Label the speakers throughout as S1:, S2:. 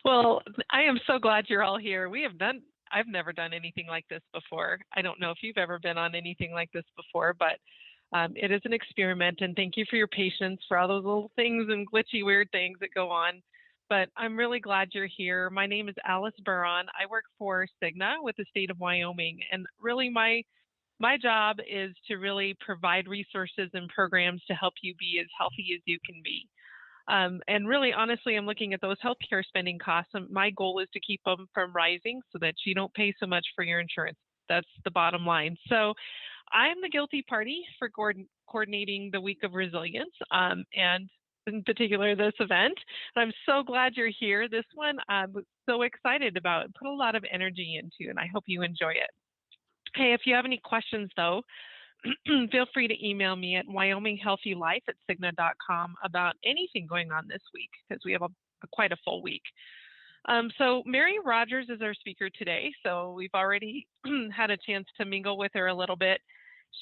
S1: Well, I am so glad you're all here. I've never done anything like this before. I don't know if you've ever been on anything like this before, but it is an experiment. And thank you for your patience for all those little things and glitchy, weird things that go on. But I'm really glad you're here. My name is Alice Buron. I work for Cigna with the state of Wyoming. And really, my job is to really provide resources and programs to help you be as healthy as you can be. And really, honestly, I'm looking at those healthcare spending costs. And my goal is to keep them from rising so that you don't pay so much for your insurance. That's the bottom line. So I'm the guilty party for coordinating the Week of Resilience, and in particular this event. And I'm so glad you're here. This one I'm so excited about, put a lot of energy into, and I hope you enjoy it. Hey, if you have any questions though, feel free to email me at wyominghealthylife@cigna.com about anything going on this week, because we have quite a full week. So Mary Rogers is our speaker today. So we've already had a chance to mingle with her a little bit.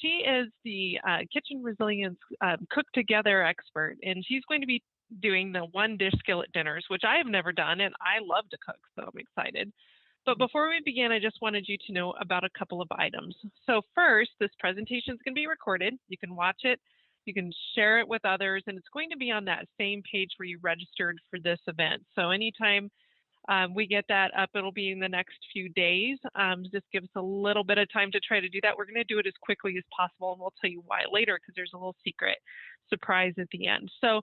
S1: She is the kitchen resilience cook together expert, and she's going to be doing the one dish skillet dinners, which I have never done, and I love to cook, so I'm excited. But before we begin, I just wanted you to know about a couple of items. So first, this presentation is going to be recorded. You can watch it, you can share it with others, and it's going to be on that same page where you registered for this event. So anytime we get that up, it'll be in the next few days. Just give us a little bit of time to try to do that. We're going to do it as quickly as possible, and we'll tell you why later, because there's a little secret surprise at the end. So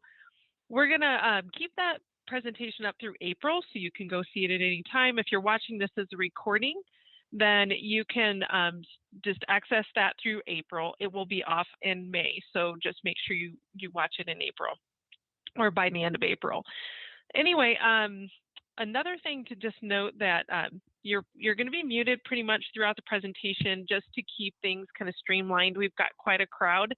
S1: we're going to keep that presentation up through April, so you can go see it at any time. If you're watching this as a recording, then you can just access that through April. It will be off in May, so just make sure you watch it in April or by the end of April. Anyway, another thing to just note that you're going to be muted pretty much throughout the presentation, just to keep things kind of streamlined. We've got quite a crowd.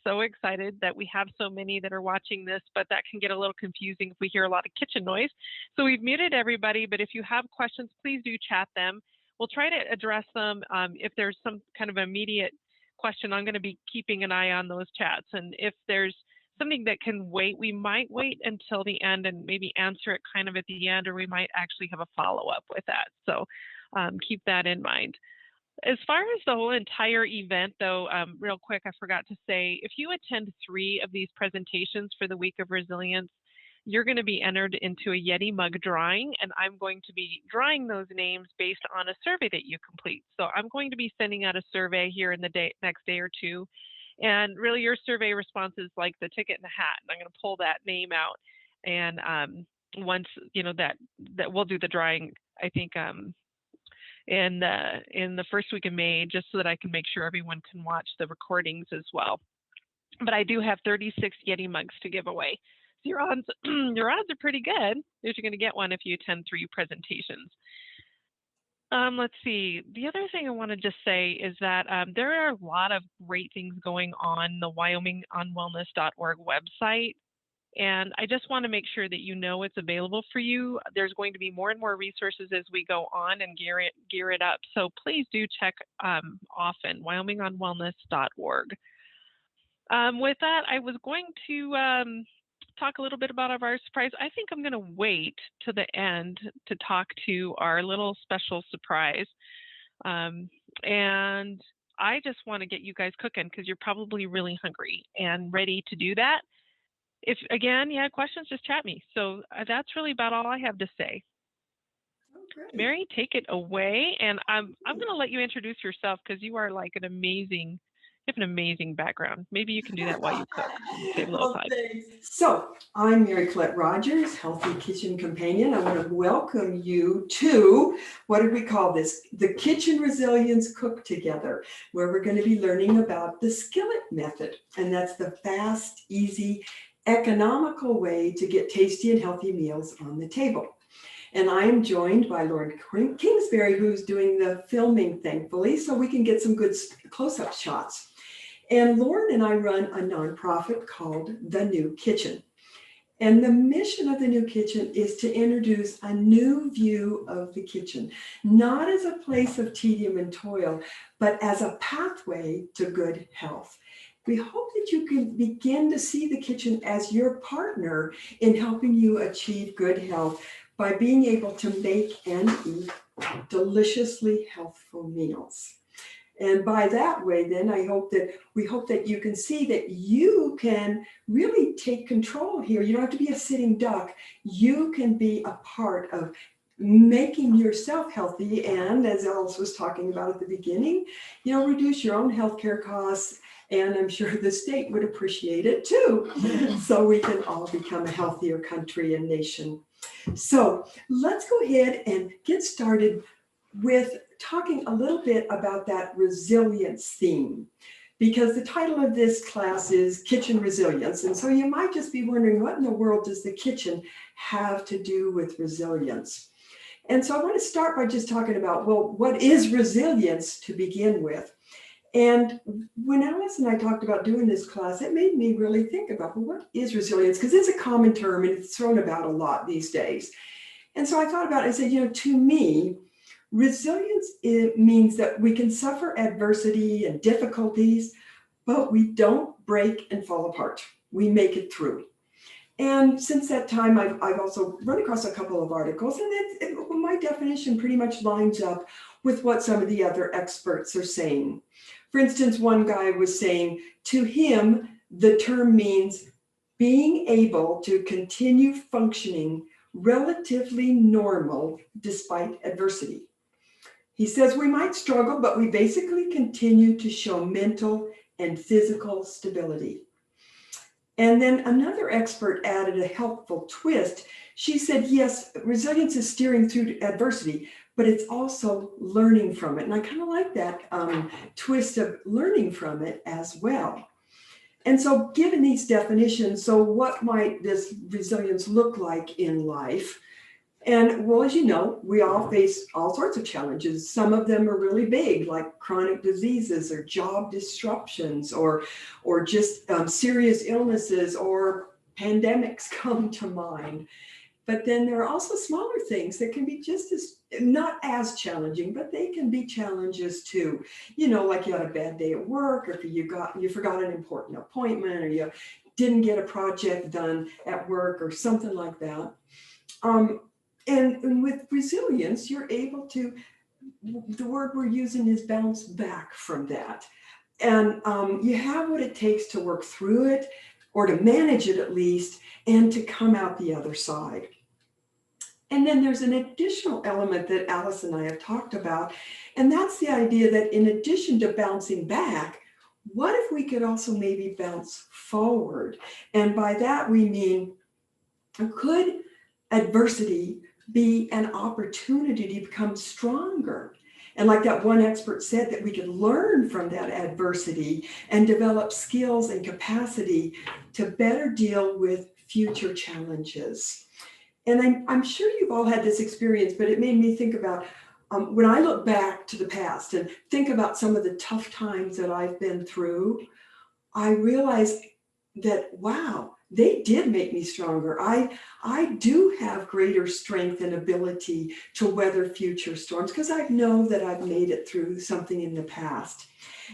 S1: So excited that we have so many that are watching this, but that can get a little confusing if we hear a lot of kitchen noise. So we've muted everybody, but if you have questions, please do chat them. We'll try to address them. If there's some kind of immediate question, I'm going to be keeping an eye on those chats. And if there's something that can wait, we might wait until the end and maybe answer it kind of at the end, or we might actually have a follow-up with that. So keep that in mind. As far as the whole entire event, though, real quick, I forgot to say, if you attend 3 of these presentations for the Week of Resilience, you're going to be entered into a Yeti mug drawing, and I'm going to be drawing those names based on a survey that you complete. So I'm going to be sending out a survey here in the next day or two, and really your survey response is like the ticket in the hat, and I'm going to pull that name out, and once that we'll do the drawing, I think in the first week of May, just so that I can make sure everyone can watch the recordings as well. But I do have 36 Yeti mugs to give away. So your odds are pretty good if you're going to get one if you attend 3 presentations. Let's see. The other thing I want to just say is that there are a lot of great things going on the WyomingOnWellness.org website. And I just want to make sure that you know it's available for you. There's going to be more and more resources as we go on and gear it up. So please do check often, WyomingOnWellness.org. With that, I was going to talk a little bit about our surprise. I think I'm going to wait to the end to talk to our little special surprise. And I just want to get you guys cooking, because you're probably really hungry and ready to do that. If, again, you have questions, just chat me. So that's really about all I have to say. Okay. Mary, take it away. And I'm going to let you introduce yourself, because you are like you have an amazing background. Maybe you can do that while you cook. Save a little time.
S2: So I'm Mary Colette Rogers, Healthy Kitchen Companion. I want to welcome you to, what did we call this? The Kitchen Resilience Cook Together, where we're going to be learning about the Skillet method. And that's the fast, easy, economical way to get tasty and healthy meals on the table. And I am joined by Lauren Kingsbury, who's doing the filming, thankfully, so we can get some good close-up shots. And Lauren and I run a nonprofit called The New Kitchen. And the mission of The New Kitchen is to introduce a new view of the kitchen, not as a place of tedium and toil, but as a pathway to good health. We hope that you can begin to see the kitchen as your partner in helping you achieve good health by being able to make and eat deliciously healthful meals. And by that way, then we hope that you can see that you can really take control here. You don't have to be a sitting duck. You can be a part of making yourself healthy. And as Alice was talking about at the beginning, reduce your own healthcare costs. And I'm sure the state would appreciate it too. So we can all become a healthier country and nation. So let's go ahead and get started with talking a little bit about that resilience theme, because the title of this class is Kitchen Resilience. And so you might just be wondering, what in the world does the kitchen have to do with resilience? And so I want to start by just talking about, well, what is resilience to begin with? And when Alice and I talked about doing this class, it made me really think about, well, what is resilience? Because it's a common term and it's thrown about a lot these days. And so I thought about it and said, to me, resilience means that we can suffer adversity and difficulties, but we don't break and fall apart. We make it through. And since that time, I've also run across a couple of articles, and my definition pretty much lines up with what some of the other experts are saying. For instance, one guy was saying, to him, the term means being able to continue functioning relatively normal despite adversity. He says we might struggle, but we basically continue to show mental and physical stability. And then another expert added a helpful twist. She said, yes, resilience is steering through adversity, but it's also learning from it. And I kind of like that twist of learning from it as well. And so given these definitions, so what might this resilience look like in life? And well, as you know, we all face all sorts of challenges. Some of them are really big, like chronic diseases or job disruptions or just serious illnesses or pandemics come to mind. But then there are also smaller things that can be just as, not as challenging, but they can be challenges too. Like you had a bad day at work, or if you forgot an important appointment, or you didn't get a project done at work or something like that. And with resilience, you're able to, the word we're using is bounce back from that. And you have what it takes to work through it, or to manage it at least, and to come out the other side. And then there's an additional element that Alice and I have talked about, and that's the idea that in addition to bouncing back, what if we could also maybe bounce forward? And by that we mean, could adversity be an opportunity to become stronger? And like that one expert said, that we could learn from that adversity and develop skills and capacity to better deal with future challenges. And I'm sure you've all had this experience, but it made me think about when I look back to the past and think about some of the tough times that I've been through, I realize that, wow, they did make me stronger. I do have greater strength and ability to weather future storms because I know that I've made it through something in the past.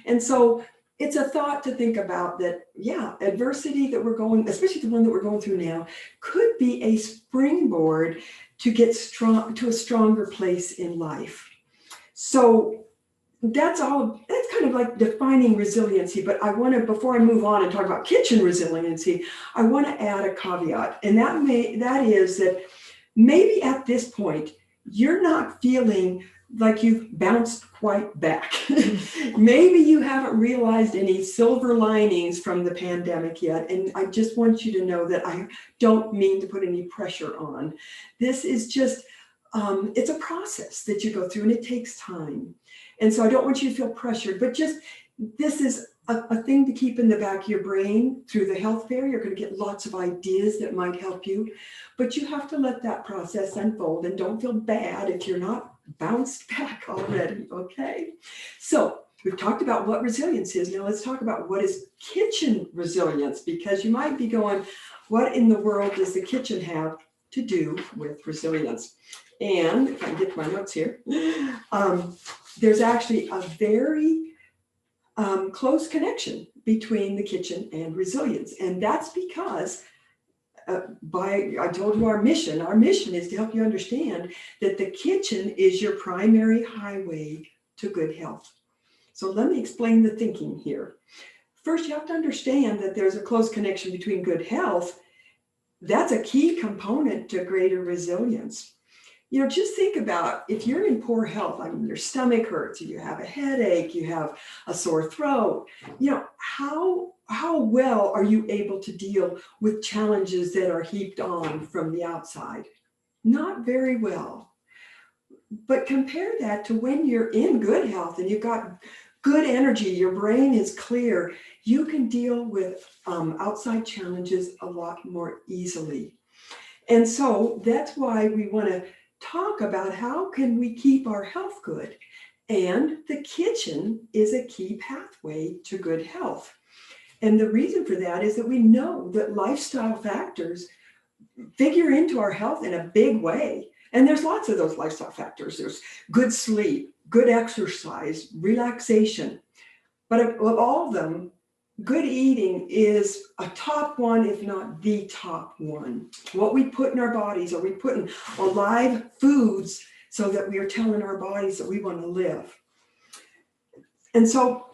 S2: And so it's a thought to think about that, yeah, adversity that we're going, especially the one that we're going through now, could be a springboard to get strong, to a stronger place in life. So that's kind of like defining resiliency. But I want to, before I move on and talk about kitchen resiliency, I want to add a caveat. And that is that maybe at this point, you're not feeling like you've bounced quite back. Maybe you haven't realized any silver linings from the pandemic yet. And I just want you to know that I don't mean to put any pressure on. This is just, it's a process that you go through and it takes time. And so I don't want you to feel pressured, but just this is a thing to keep in the back of your brain through the health fair. You're going to get lots of ideas that might help you, but you have to let that process unfold and don't feel bad if you're not bounced back already, okay? So we've talked about what resilience is. Now let's talk about what is kitchen resilience, because you might be going, what in the world does the kitchen have to do with resilience? And if I can get to my notes here, there's actually a very close connection between the kitchen and resilience. And that's because I told you our mission. Our mission is to help you understand that the kitchen is your primary highway to good health. So let me explain the thinking here. First, you have to understand that there's a close connection between good health. That's a key component to greater resilience. Just think about if you're in poor health, I mean, your stomach hurts, you have a headache, you have a sore throat, how well are you able to deal with challenges that are heaped on from the outside? Not very well. But compare that to when you're in good health and you've got good energy, your brain is clear, you can deal with outside challenges a lot more easily. And so that's why we want to talk about how can we keep our health good. And the kitchen is a key pathway to good health. And the reason for that is that we know that lifestyle factors figure into our health in a big way. And there's lots of those lifestyle factors. There's good sleep, good exercise, relaxation. But of all of them, good eating is a top one, if not the top one. What we put in our bodies, are we putting alive foods so that we are telling our bodies that we want to live? And so,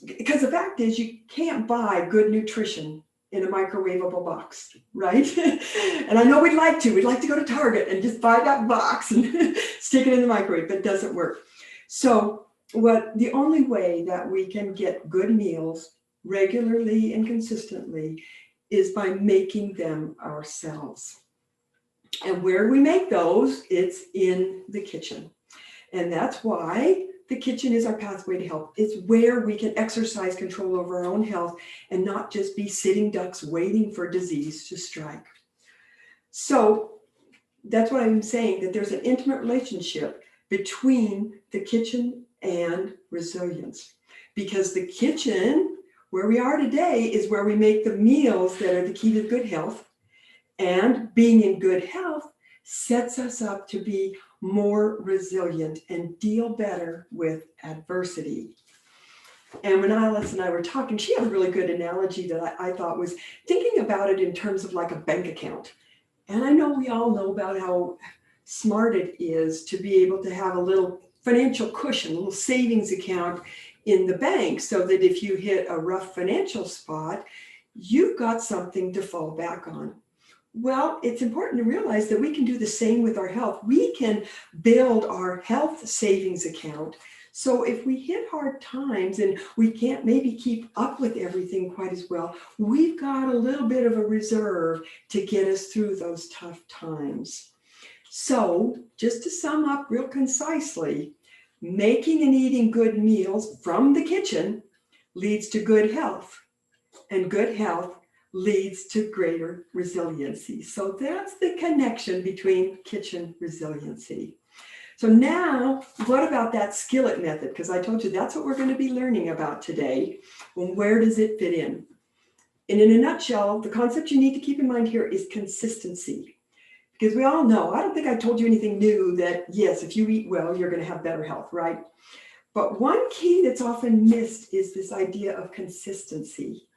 S2: because the fact is, you can't buy good nutrition in a microwavable box, right? And I know we'd like to go to Target and just buy that box and stick it in the microwave, but it doesn't work. So the only way that we can get good meals regularly and consistently is by making them ourselves. And where we make those, it's in the kitchen. And that's why the kitchen is our pathway to health. It's where we can exercise control over our own health and not just be sitting ducks waiting for disease to strike. So that's what I'm saying, that there's an intimate relationship between the kitchen and resilience. Because the kitchen, where we are today, is where we make the meals that are the key to good health. And being in good health sets us up to be more resilient and deal better with adversity. And when Alice and I were talking, she had a really good analogy that I thought was thinking about it in terms of like a bank account. And I know we all know about how smart it is to be able to have a little financial cushion, a little savings account in the bank, so that if you hit a rough financial spot, you've got something to fall back on. Well, it's important to realize that we can do the same with our health. We can build our health savings account. So if we hit hard times and we can't maybe keep up with everything quite as well, we've got a little bit of a reserve to get us through those tough times. So just to sum up real concisely, making and eating good meals from the kitchen leads to good health, and good health leads to greater resiliency. So that's the connection between kitchen resiliency. So now, what about that skillet method? Because I told you that's what we're going to be learning about today. Well, where does it fit in? And in a nutshell, the concept you need to keep in mind here is consistency. Because we all know, I don't think I told you anything new, that yes, if you eat well, you're going to have better health, right? But one key that's often missed is this idea of consistency.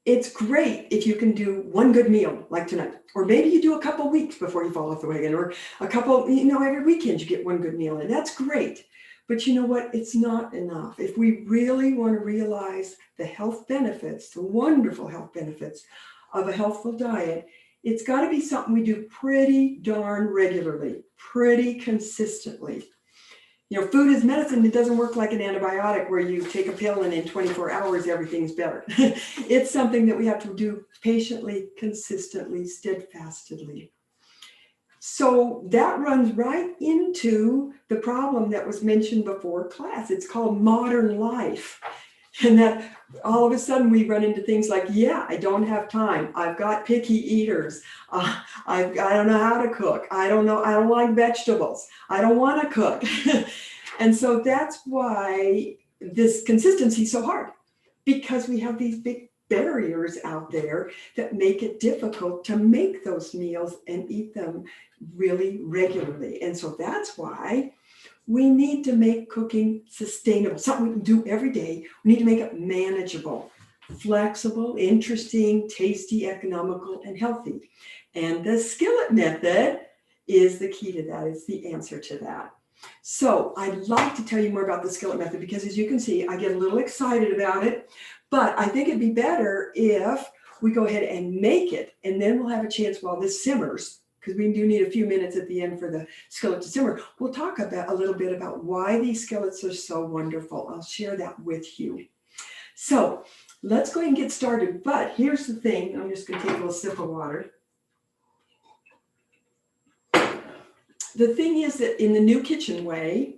S2: It's great if you can do one good meal like tonight, or maybe you do a couple weeks before you fall off the wagon, or a couple, every weekend you get one good meal, and that's great. But you know what? It's not enough. If we really want to realize the health benefits, the wonderful health benefits of a healthful diet, it's got to be something we do pretty darn regularly, pretty consistently. Food is medicine. It doesn't work like an antibiotic where you take a pill and in 24 hours, everything's better. It's something that we have to do patiently, consistently, steadfastly. So that runs right into the problem that was mentioned before class. It's called modern life. And that all of a sudden we run into things like, I don't have time. I've got picky eaters. I don't know how to cook. I don't like vegetables. I don't want to cook. And so that's why this consistency is so hard, because we have these big barriers out there that make it difficult to make those meals and eat them really regularly. And so that's why we need to make cooking sustainable, something we can do every day. We need to make it manageable. flexible, interesting, tasty, economical, and healthy. And the skillet method is the key to that. It's the answer to that. So I'd like to tell you more about the skillet method because, as you can see, I get a little excited about it, but I think it'd be better if we go ahead and make it, and then we'll have a chance while this simmers, because we do need a few minutes at the end for the skillet to simmer. We'll talk about a little bit about why these skillets are so wonderful. I'll share that with you. So let's go ahead and get started. But here's the thing. I'm just going to take a little sip of water. The thing is that in the new kitchen way,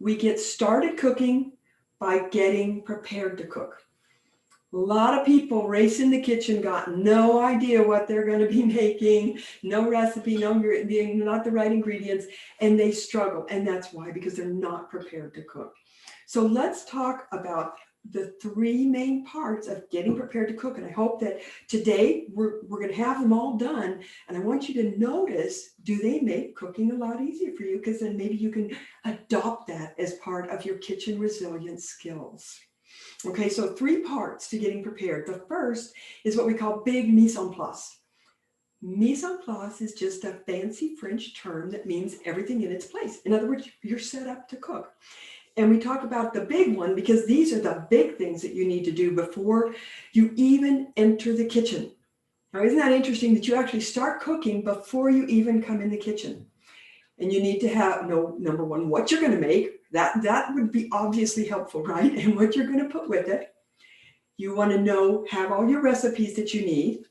S2: we get started cooking by getting prepared to cook. A lot of people race in the kitchen, got no idea what they're going to be making, no recipe, not the right ingredients, and they struggle. And that's why, because they're not prepared to cook. So let's talk about the three main parts of getting prepared to cook. And I hope that today we're going to have them all done. And I want you to notice, do they make cooking a lot easier for you? Because then maybe you can adopt that as part of your kitchen resilience skills. Okay, so three parts to getting prepared. The first is what we call big mise en place. Mise en place is just a fancy French term that means everything in its place. In other words, you're set up to cook. And we talk about the big one because these are the big things that you need to do before you even enter the kitchen. Now, isn't that interesting that you actually start cooking before you even come in the kitchen? And you need to know, number one, what you're going to make. That would be obviously helpful, right? And what you're going to put with it. You want to have all your recipes that you need,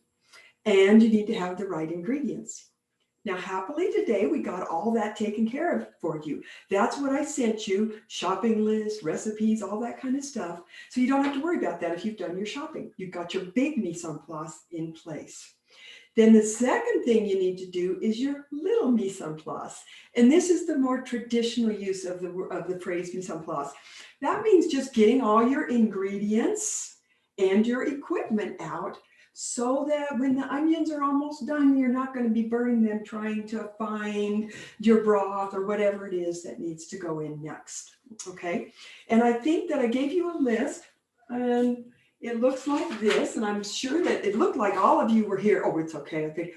S2: and you need to have the right ingredients. Now, happily today, we got all that taken care of for you. That's what I sent you, shopping list, recipes, all that kind of stuff. So you don't have to worry about that if you've done your shopping. You've got your big mise en place in place. Then the second thing you need to do is your little mise en place. And this is the more traditional use of the phrase mise en place. That means just getting all your ingredients and your equipment out so that when the onions are almost done, you're not going to be burning them trying to find your broth or whatever it is that needs to go in next. Okay. And I think that I gave you a list, and it looks like this, and I'm sure that it looked like all of you were here. Oh, it's okay. I think,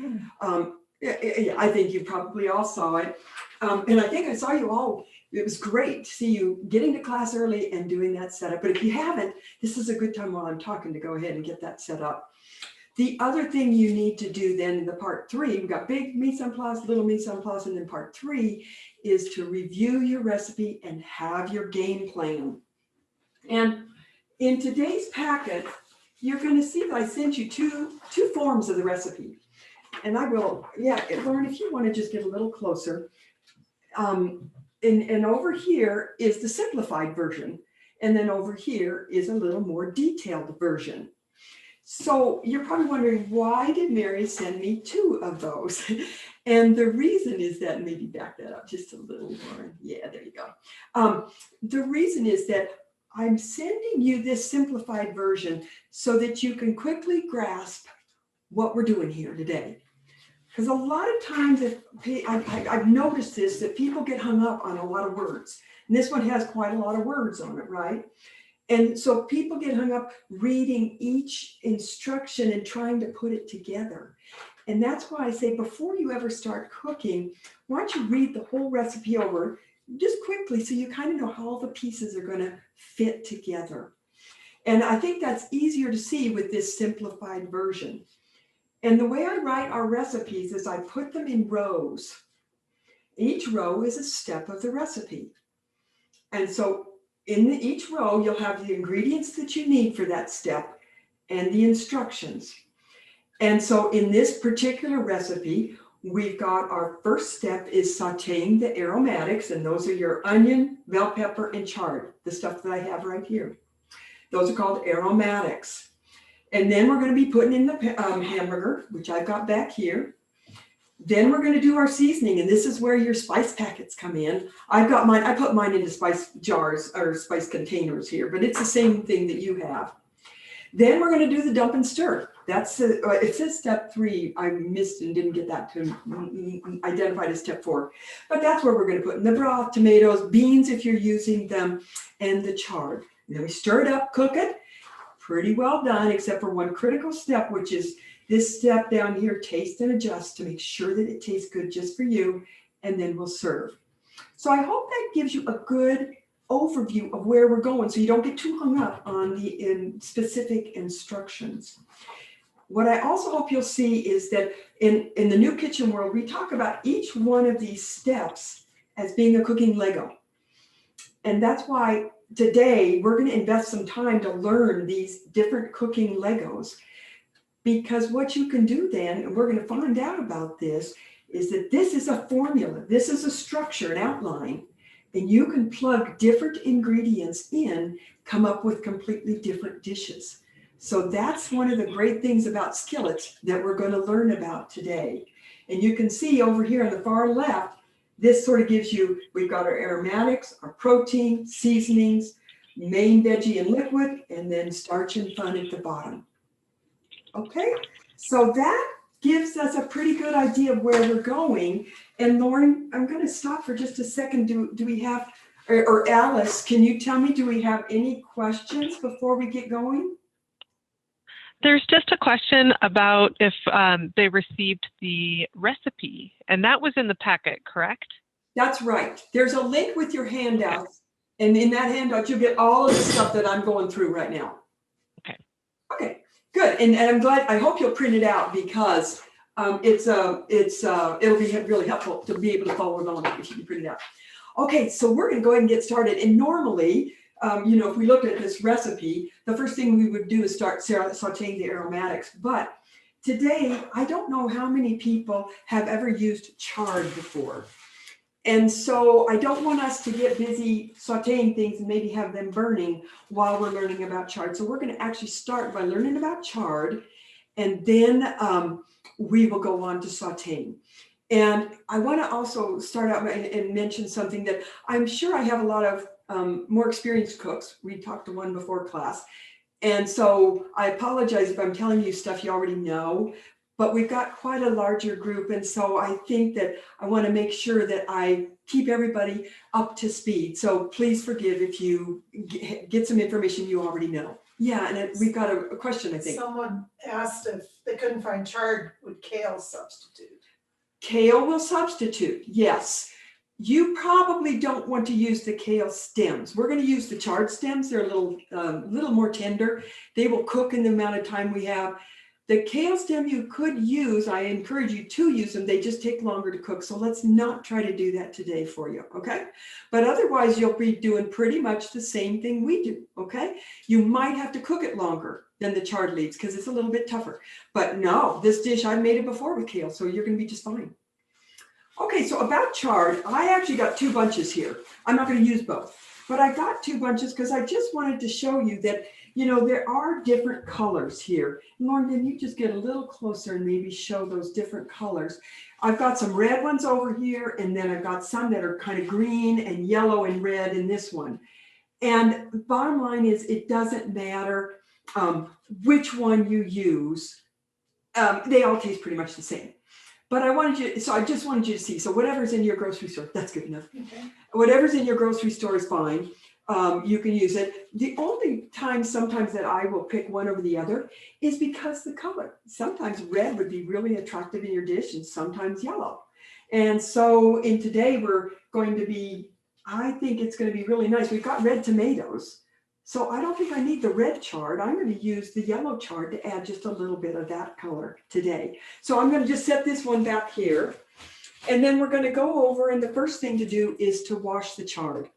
S2: I think you probably all saw it. And I think I saw you all. It was great to see you getting to class early and doing that setup. But if you haven't, this is a good time while I'm talking to go ahead and get that set up. The other thing you need to do then in the part 3, we've got big mise en place, little mise en place, and then part 3 is to review your recipe and have your game plan. And in today's packet, you're going to see that I sent you two forms of the recipe. And I will, Lauren, if you want to just get a little closer. And over here is the simplified version. And then over here is a little more detailed version. So you're probably wondering, why did Mary send me 2 of those? And the reason is that, maybe back that up just a little more. Yeah, there you go. The reason is that I'm sending you this simplified version so that you can quickly grasp what we're doing here today. Because a lot of times, I've noticed this, that people get hung up on a lot of words. And this one has quite a lot of words on it, right? And so people get hung up reading each instruction and trying to put it together. And that's why I say, before you ever start cooking, why don't you read the whole recipe over just quickly so you kind of know how all the pieces are going to fit together. And I think that's easier to see with this simplified version. And the way I write our recipes is I put them in rows. Each row is a step of the recipe. And so in each row, you'll have the ingredients that you need for that step and the instructions. And so in this particular recipe, we've got our first step is sauteing the aromatics, and those are your onion, bell pepper, and chard, the stuff that I have right here. Those are called aromatics. And then we're going to be putting in the hamburger, which I've got back here. Then we're going to do our seasoning, and this is where your spice packets come in. I've got mine, I put mine into spice jars or spice containers here, but it's the same thing that you have. Then we're going to do the dump and stir. That's it says step 3. I missed and didn't get that to identified as step 4. But that's where we're going to put in the broth, tomatoes, beans if you're using them, and the chard. And then we stir it up, cook it. pretty well done, except for one critical step, which is this step down here, taste and adjust to make sure that it tastes good just for you, and then we'll serve. So I hope that gives you a good overview of where we're going so you don't get too hung up on the specific instructions. What I also hope you'll see is that in the new kitchen world, we talk about each one of these steps as being a cooking Lego. And that's why today we're going to invest some time to learn these different cooking Legos. Because what you can do then, and we're going to find out about this, is that this is a formula. This is a structure, an outline. And you can plug different ingredients in, come up with completely different dishes. So that's one of the great things about Skillet that we're going to learn about today. And you can see over here on the far left, this sort of gives you, we've got our aromatics, our protein, seasonings, main veggie and liquid, and then starch and fun at the bottom. Okay, so that gives us a pretty good idea of where we're going. And Lauren, I'm going to stop for just a second. Do we have, or Alice, can you tell me, do we have any questions before we get going?
S1: There's just a question about if they received the recipe, and that was in the packet, correct?
S2: That's right. There's a link with your handouts, and in that handout, you'll get all of the stuff that I'm going through right now.
S1: Okay.
S2: Okay, good. And I'm glad, I hope you'll print it out because it'll be really helpful to be able to follow along if you can print it out. Okay, so we're going to go ahead and get started. And normally, if we looked at this recipe, the first thing we would do is start sauteing the aromatics. But today, I don't know how many people have ever used chard before. And so I don't want us to get busy sauteing things and maybe have them burning while we're learning about chard. So we're going to actually start by learning about chard, and then we will go on to sauteing. And I want to also start out and mention something that I'm sure I have a lot of more experienced cooks. We talked to one before class. And so I apologize if I'm telling you stuff you already know, but we've got quite a larger group. And so I think that I want to make sure that I keep everybody up to speed. So please forgive if you get some information you already know. Yeah, and we've got a question, I think.
S3: Someone asked if they couldn't find chard, would kale substitute?
S2: Kale will substitute, yes. You probably don't want to use the kale stems. We're going to use the chard stems. They're a little more tender. They will cook in the amount of time we have. The kale stem you could use, I encourage you to use them. They just take longer to cook. So let's not try to do that today for you, okay? But otherwise, you'll be doing pretty much the same thing we do, okay? You might have to cook it longer than the chard leaves because it's a little bit tougher. But no, this dish, I've made it before with kale, so you're going to be just fine. Okay, so about chard, I actually got 2 bunches here. I'm not going to use both, but I got 2 bunches because I just wanted to show you that, there are different colors here. Lauren, can you just get a little closer and maybe show those different colors? I've got some red ones over here, and then I've got some that are kind of green and yellow and red in this one. And the bottom line is it doesn't matter which one you use. They all taste pretty much the same. But I just wanted you to see. So whatever's in your grocery store, that's good enough. Okay. Whatever's in your grocery store is fine. You can use it. The only time sometimes that I will pick one over the other is because the color. Sometimes red would be really attractive in your dish and sometimes yellow. And so today we're going to be, I think it's going to be really nice. We've got red tomatoes. So I don't think I need the red chard. I'm going to use the yellow chard to add just a little bit of that color today. So I'm going to just set this one back here. And then we're going to go over, and the first thing to do is to wash the chard.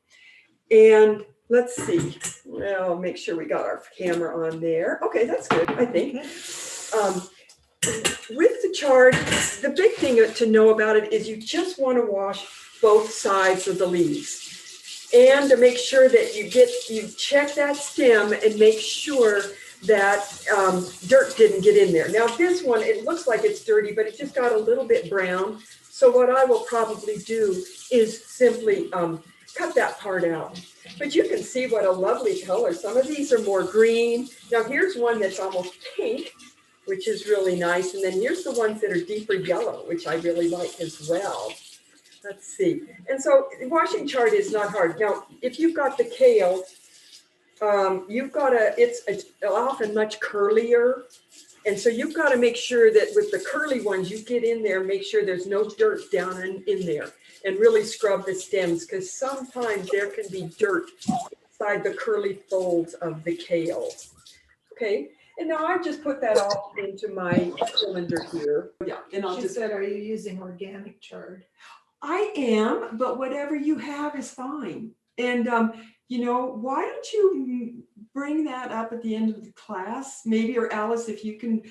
S2: And let's see. Well, make sure we got our camera on there. Okay, that's good, I think. With the chard, the big thing to know about it is you just want to wash both sides of the leaves. And to make sure that you check that stem and make sure that dirt didn't get in there. Now this one, it looks like it's dirty, but it just got a little bit brown. So what I will probably do is simply cut that part out. But you can see what a lovely color. Some of these are more green. Now here's one that's almost pink, which is really nice. And then here's the ones that are deeper yellow, which I really like as well. Let's see. And so washing chard is not hard. Now, if you've got the kale, you've got to, it's often much curlier. And so you've got to make sure that with the curly ones, you get in there, make sure there's no dirt down in there, and really scrub the stems, because sometimes there can be dirt inside the curly folds of the kale. Okay, and now I've just put that all into my cylinder here. Yeah, and I'll
S3: She
S2: just,
S3: said, are you using organic chard?
S2: I am, but whatever you have is fine. And, why don't you bring that up at the end of the class, maybe, or Alice, if you can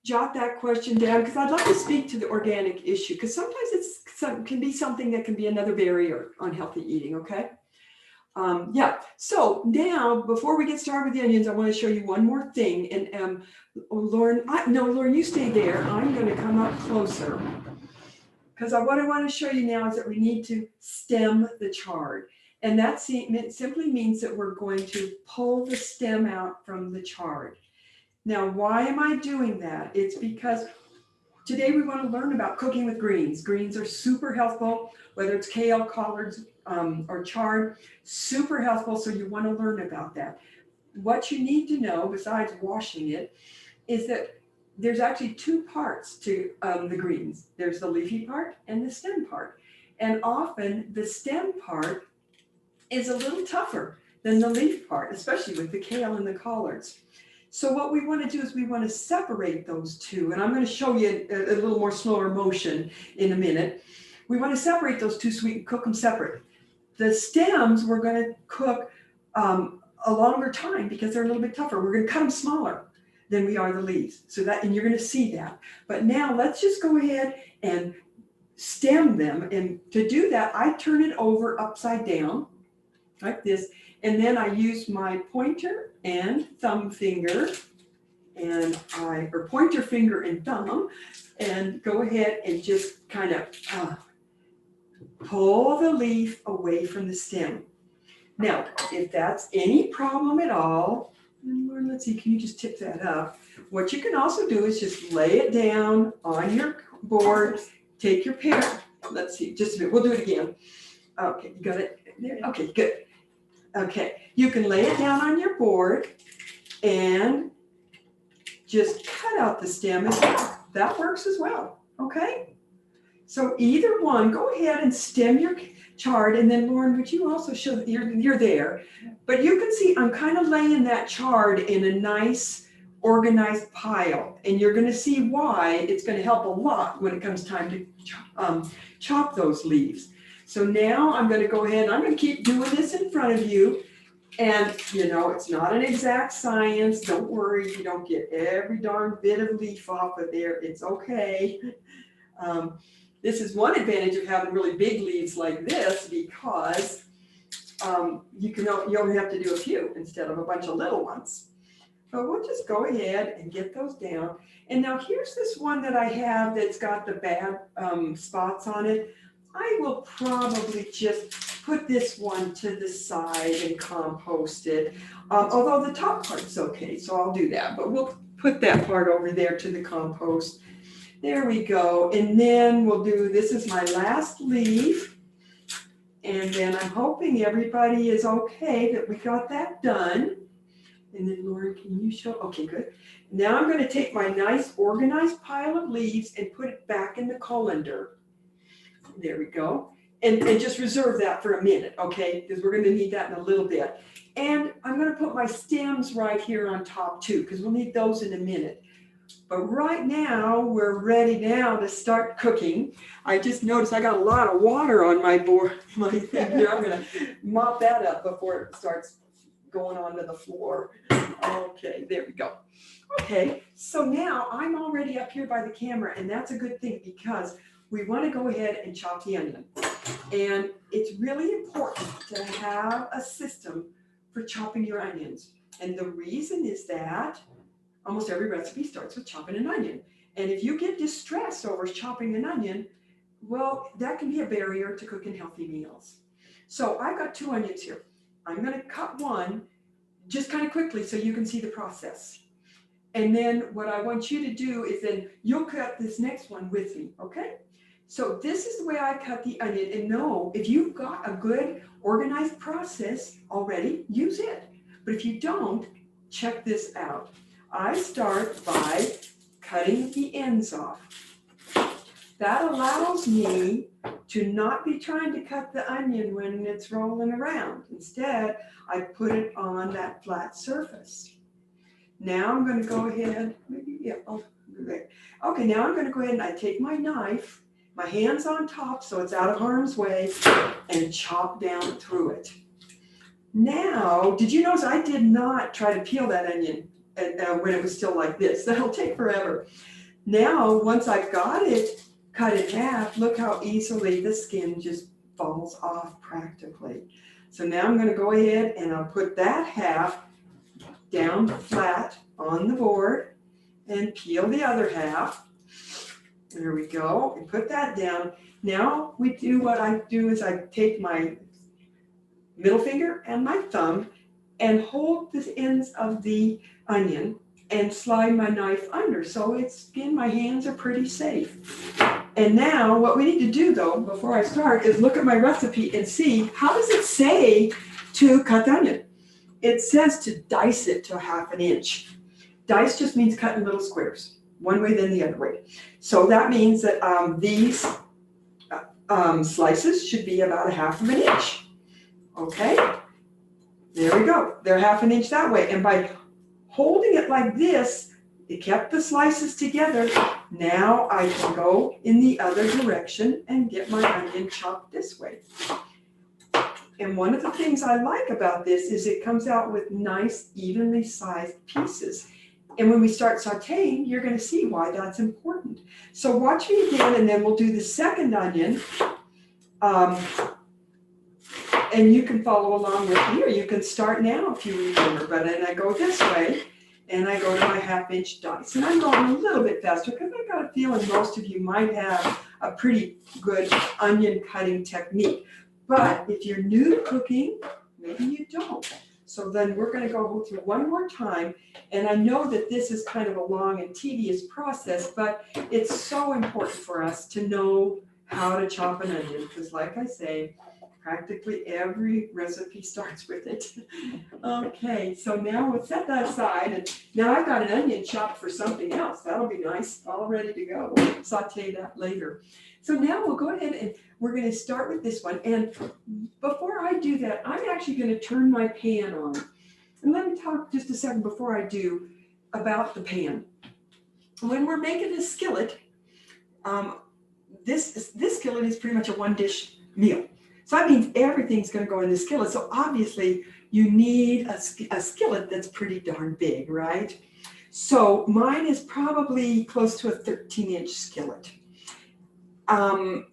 S2: jot that question down, because I'd like to speak to the organic issue, because sometimes can be something that can be another barrier on healthy eating, okay? Yeah, so now, before we get started with the onions, I want to show you one more thing. And Lauren, Lauren, you stay there. I'm going to come up closer. Because what I want to show you now is that we need to stem the chard. And that simply means that we're going to pull the stem out from the chard. Now, why am I doing that? It's because today we want to learn about cooking with greens. Greens are super healthful, whether it's kale, collards, or chard, super healthful, so you want to learn about that. What you need to know, besides washing it, is that there's actually two parts to the greens. There's the leafy part and the stem part. And often the stem part is a little tougher than the leaf part, especially with the kale and the collards. So what we want to do is we want to separate those two. And I'm going to show you a little more slower motion in a minute. We want to separate those two so we can cook them separate. The stems we're going to cook a longer time because they're a little bit tougher. We're going to cut them smaller than we are the leaves. So that, and you're going to see that. But now let's just go ahead and stem them. And to do that, I turn it over upside down like this. And then I use my pointer and thumb finger, or pointer finger and thumb, and go ahead and just kind of pull the leaf away from the stem. Now, if that's any problem at all, let's see, can you just tip that up? What you can also do is just lay it down on your board, take your pair. Let's see, just a minute, we'll do it again. Okay, you got it there? Okay, good. Okay, you can lay it down on your board and just cut out the stem as well. That works as well, okay? So either one, go ahead and stem your chard, and then Lauren, would you also show that you're there? But you can see I'm kind of laying that chard in a nice organized pile, and you're going to see why it's going to help a lot when it comes time to chop those leaves. So now I'm going to go ahead and I'm going to keep doing this in front of you. And, it's not an exact science. Don't worry, you don't get every darn bit of leaf off of there. It's okay. This is one advantage of having really big leaves like this, because you only have to do a few instead of a bunch of little ones. But we'll just go ahead and get those down. And now here's this one that I have that's got the bad spots on it. I will probably just put this one to the side and compost it. Although the top part's okay, so I'll do that. But we'll put that part over there to the compost. There we go. And then we'll do, this is my last leaf. And then I'm hoping everybody is okay that we got that done. And then Lauren, can you show? Okay, good. Now I'm going to take my nice organized pile of leaves and put it back in the colander. There we go. And just reserve that for a minute, okay? Because we're going to need that in a little bit. And I'm going to put my stems right here on top too, because we'll need those in a minute. But right now, we're ready now to start cooking. I just noticed I got a lot of water on my board, my thing here. I'm going to mop that up before it starts going onto the floor. Okay, there we go. Okay, so now I'm already up here by the camera, and that's a good thing because we want to go ahead and chop the onion. And it's really important to have a system for chopping your onions. And the reason is that almost every recipe starts with chopping an onion. And if you get distressed over chopping an onion, well, that can be a barrier to cooking healthy meals. So I've got 2 onions here. I'm going to cut one just kind of quickly so you can see the process. And then what I want you to do is then you'll cut this next one with me, okay? So this is the way I cut the onion. And no, if you've got a good organized process already, use it. But if you don't, check this out. I start by cutting the ends off. That allows me to not be trying to cut the onion when it's rolling around. Instead, I put it on that flat surface. Now I'm going to go ahead, okay, now I'm going to go ahead and I take my knife, my hand's on top so it's out of harm's way, and chop down through it. Now, did you notice I did not try to peel that onion when it was still like this? That'll take forever. Now, once I've got it cut in half, look how easily the skin just falls off practically. So now I'm going to go ahead and I'll put that half down flat on the board and peel the other half. There we go, and put that down. Now what I do is I take my middle finger and my thumb and hold the ends of the onion and slide my knife under. So my hands are pretty safe. And now what we need to do though, before I start, is look at my recipe and see, how does it say to cut the onion? It says to dice it to 1/2 inch. Dice just means cut in little squares, one way then the other way. So that means that these slices should be about 1/2 inch. Okay, there we go. They're 1/2 inch that way. And by holding it like this, it kept the slices together. Now I can go in the other direction and get my onion chopped this way. And one of the things I like about this is it comes out with nice, evenly sized pieces. And when we start sauteing, you're going to see why that's important. So watch me again, and then we'll do the second onion. And you can follow along with me, or you can start now if you remember. But then I go this way, and I go to my 1/2 inch dice. And I'm going a little bit faster because I've got a feeling most of you might have a pretty good onion cutting technique. But if you're new to cooking, maybe you don't. So then we're going to go through one more time. And I know that this is kind of a long and tedious process, but it's so important for us to know how to chop an onion. Because like I say, practically every recipe starts with it. Okay, so now we'll set that aside. And now I've got an onion chopped for something else. That'll be nice, all ready to go. We'll saute that later. So now we'll go ahead and we're going to start with this one. And before I do that, I'm actually going to turn my pan on. And let me talk just a second before I do about the pan. When we're making a skillet, this skillet is pretty much a one-dish meal. So that means everything's going to go in the skillet. So obviously you need a skillet that's pretty darn big, right? So mine is probably close to a 13-inch skillet. And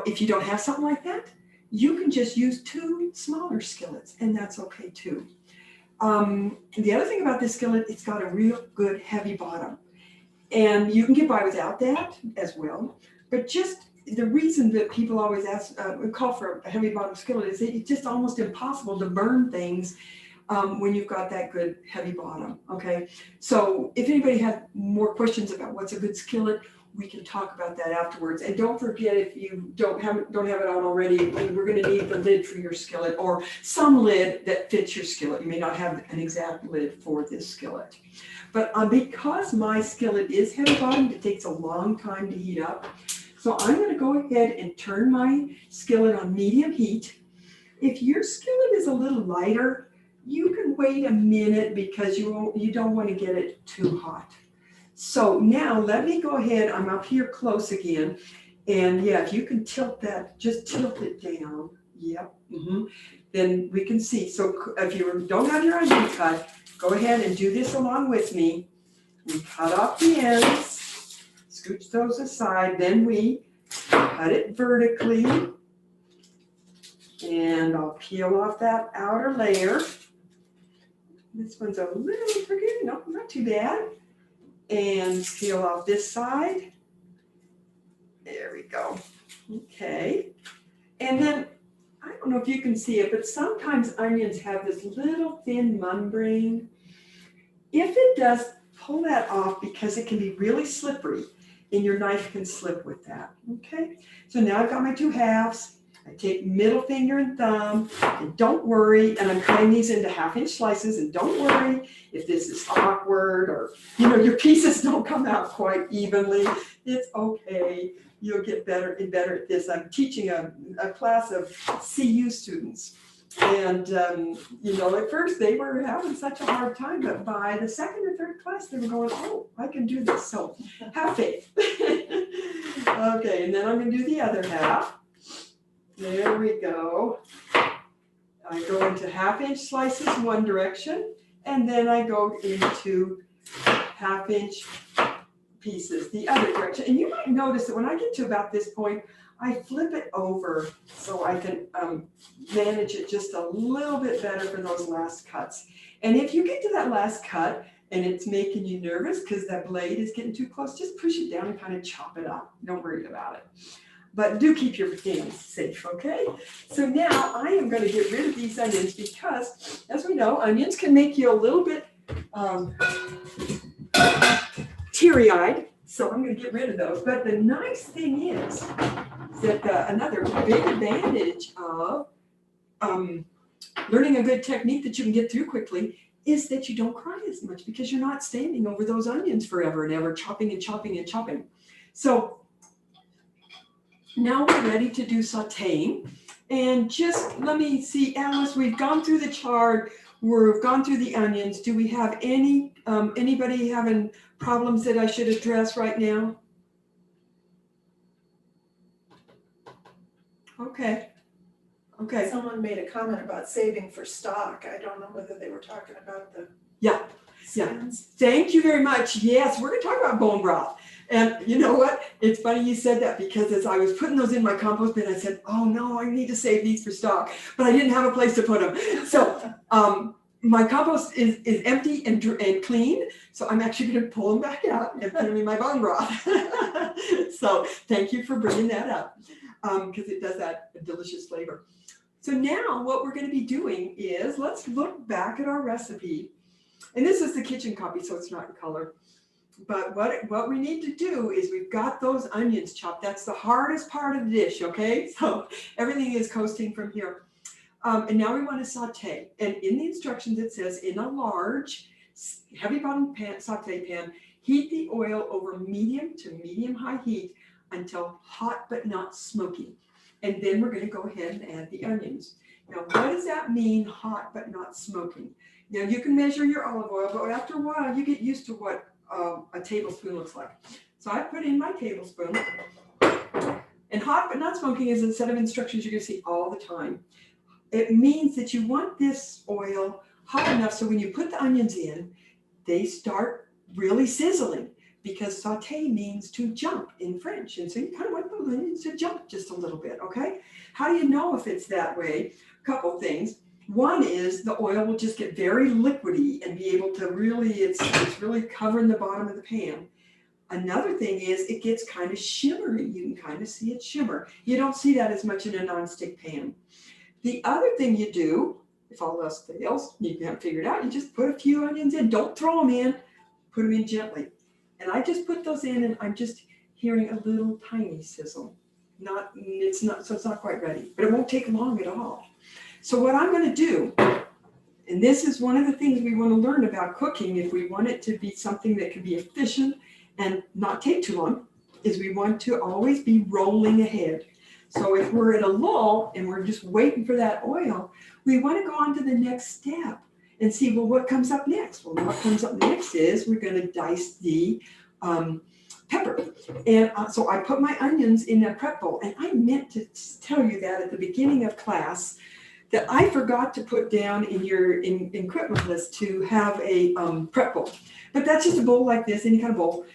S2: if you don't have something like that, you can just use 2 smaller skillets, and that's okay too. The other thing about this skillet, it's got a real good heavy bottom. And you can get by without that as well. But just the reason that people always call for a heavy bottom skillet is that it's just almost impossible to burn things when you've got that good heavy bottom, okay? So if anybody has more questions about what's a good skillet, we can talk about that afterwards. And don't forget, if you don't have it on already, we're going to need the lid for your skillet, or some lid that fits your skillet. You may not have an exact lid for this skillet. But because my skillet is heavy bottomed, it takes a long time to heat up. So I'm going to go ahead and turn my skillet on medium heat. If your skillet is a little lighter, you can wait a minute because you don't want to get it too hot. So now let me go ahead, I'm up here close again, and yeah, if you can tilt that, just tilt it down, yep, then we can see. So if you don't have your onion cut, go ahead and do this along with me. We cut off the ends, scooch those aside, then we cut it vertically, and I'll peel off that outer layer. This one's a little tricky, no, not too bad. And peel off this side. There we go. Okay. And then, I don't know if you can see it, but sometimes onions have this little thin membrane. If it does, pull that off because it can be really slippery and your knife can slip with that. Okay. So now I've got my 2 halves. I take middle finger and thumb, and don't worry, and I'm cutting these into 1/2-inch slices, and don't worry if this is awkward or, your pieces don't come out quite evenly. It's okay. You'll get better and better at this. I'm teaching a class of CU students. And, at first they were having such a hard time, but by the second or third class, they were going, oh, I can do this. So have faith. Okay, and then I'm going to do the other half. There we go. I go into 1/2-inch slices one direction, and then I go into 1/2-inch pieces the other direction. And you might notice that when I get to about this point, I flip it over so I can manage it just a little bit better for those last cuts. And if you get to that last cut and it's making you nervous because that blade is getting too close, just push it down and kind of chop it up. Don't worry about it. But do keep your hands safe, okay? So now I am going to get rid of these onions because, as we know, onions can make you a little bit teary-eyed. So I'm going to get rid of those. But the nice thing is that another big advantage of learning a good technique that you can get through quickly is that you don't cry as much because you're not standing over those onions forever and ever, chopping and chopping and chopping. So now we're ready to do sauteing. And just let me see, Alice, we've gone through the chard, we've gone through the onions. Do we have anybody having problems that I should address right now? Okay. Okay.
S3: Someone made a comment about saving for stock. I don't know whether they were talking about the skins.
S2: Thank you very much. Yes, we're going to talk about bone broth. And you know what? It's funny you said that because as I was putting those in my compost bin, I said, oh no, I need to save these for stock. But I didn't have a place to put them. So my compost is empty and clean. So I'm actually going to pull them back out and put them in my bone broth. So thank you for bringing that up because it does add a delicious flavor. So now what we're going to be doing is let's look back at our recipe. And this is the kitchen copy, so it's not in color. But what we need to do is we've got those onions chopped. That's the hardest part of the dish, okay? So everything is coasting from here. And now we want to saute. And in the instructions it says in a large, heavy bottom saute pan, heat the oil over medium to medium-high heat until hot but not smoky. And then we're going to go ahead and add the onions. Now, what does that mean, hot but not smoking? Now, you can measure your olive oil, but after a while, you get used to what a tablespoon looks like. So I put in my tablespoon. And hot but not smoking is a set of instructions you're going to see all the time. It means that you want this oil hot enough so when you put the onions in, they start really sizzling because saute means to jump in French. And so you kind of want the onions to jump just a little bit, okay? How do you know if it's that way? A couple things. One is the oil will just get very liquidy and be able to really, it's really covering the bottom of the pan. Another thing is it gets kind of shimmery. You can kind of see it shimmer. You don't see that as much in a nonstick pan. The other thing you do, if all else fails, you haven't figured out, you just put a few onions in. Don't throw them in, put them in gently. And I just put those in and I'm just hearing a little tiny sizzle. So it's not quite ready, but it won't take long at all. So what I'm going to do, and this is one of the things we want to learn about cooking if we want it to be something that can be efficient and not take too long, is we want to always be rolling ahead. So if we're at a lull and we're just waiting for that oil, we want to go on to the next step and see, well, what comes up next? Well, what comes up next is we're going to dice the pepper. And so I put my onions in a prep bowl. And I meant to tell you that at the beginning of class, that I forgot to put down in your equipment list to have a prep bowl. But that's just a bowl like this, any kind of bowl.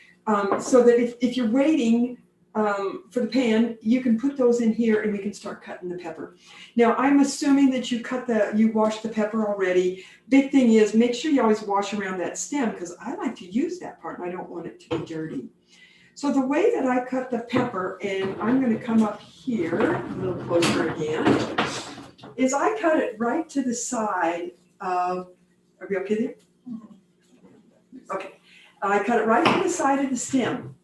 S2: So that if you're waiting for the pan, you can put those in here and we can start cutting the pepper. Now, I'm assuming that you washed the pepper already. Big thing is make sure you always wash around that stem because I like to use that part and I don't want it to be dirty. So the way that I cut the pepper, and I'm going to come up here a little closer again, is I cut it right to the side of, are we okay there? Okay. I cut it right to the side of the stem.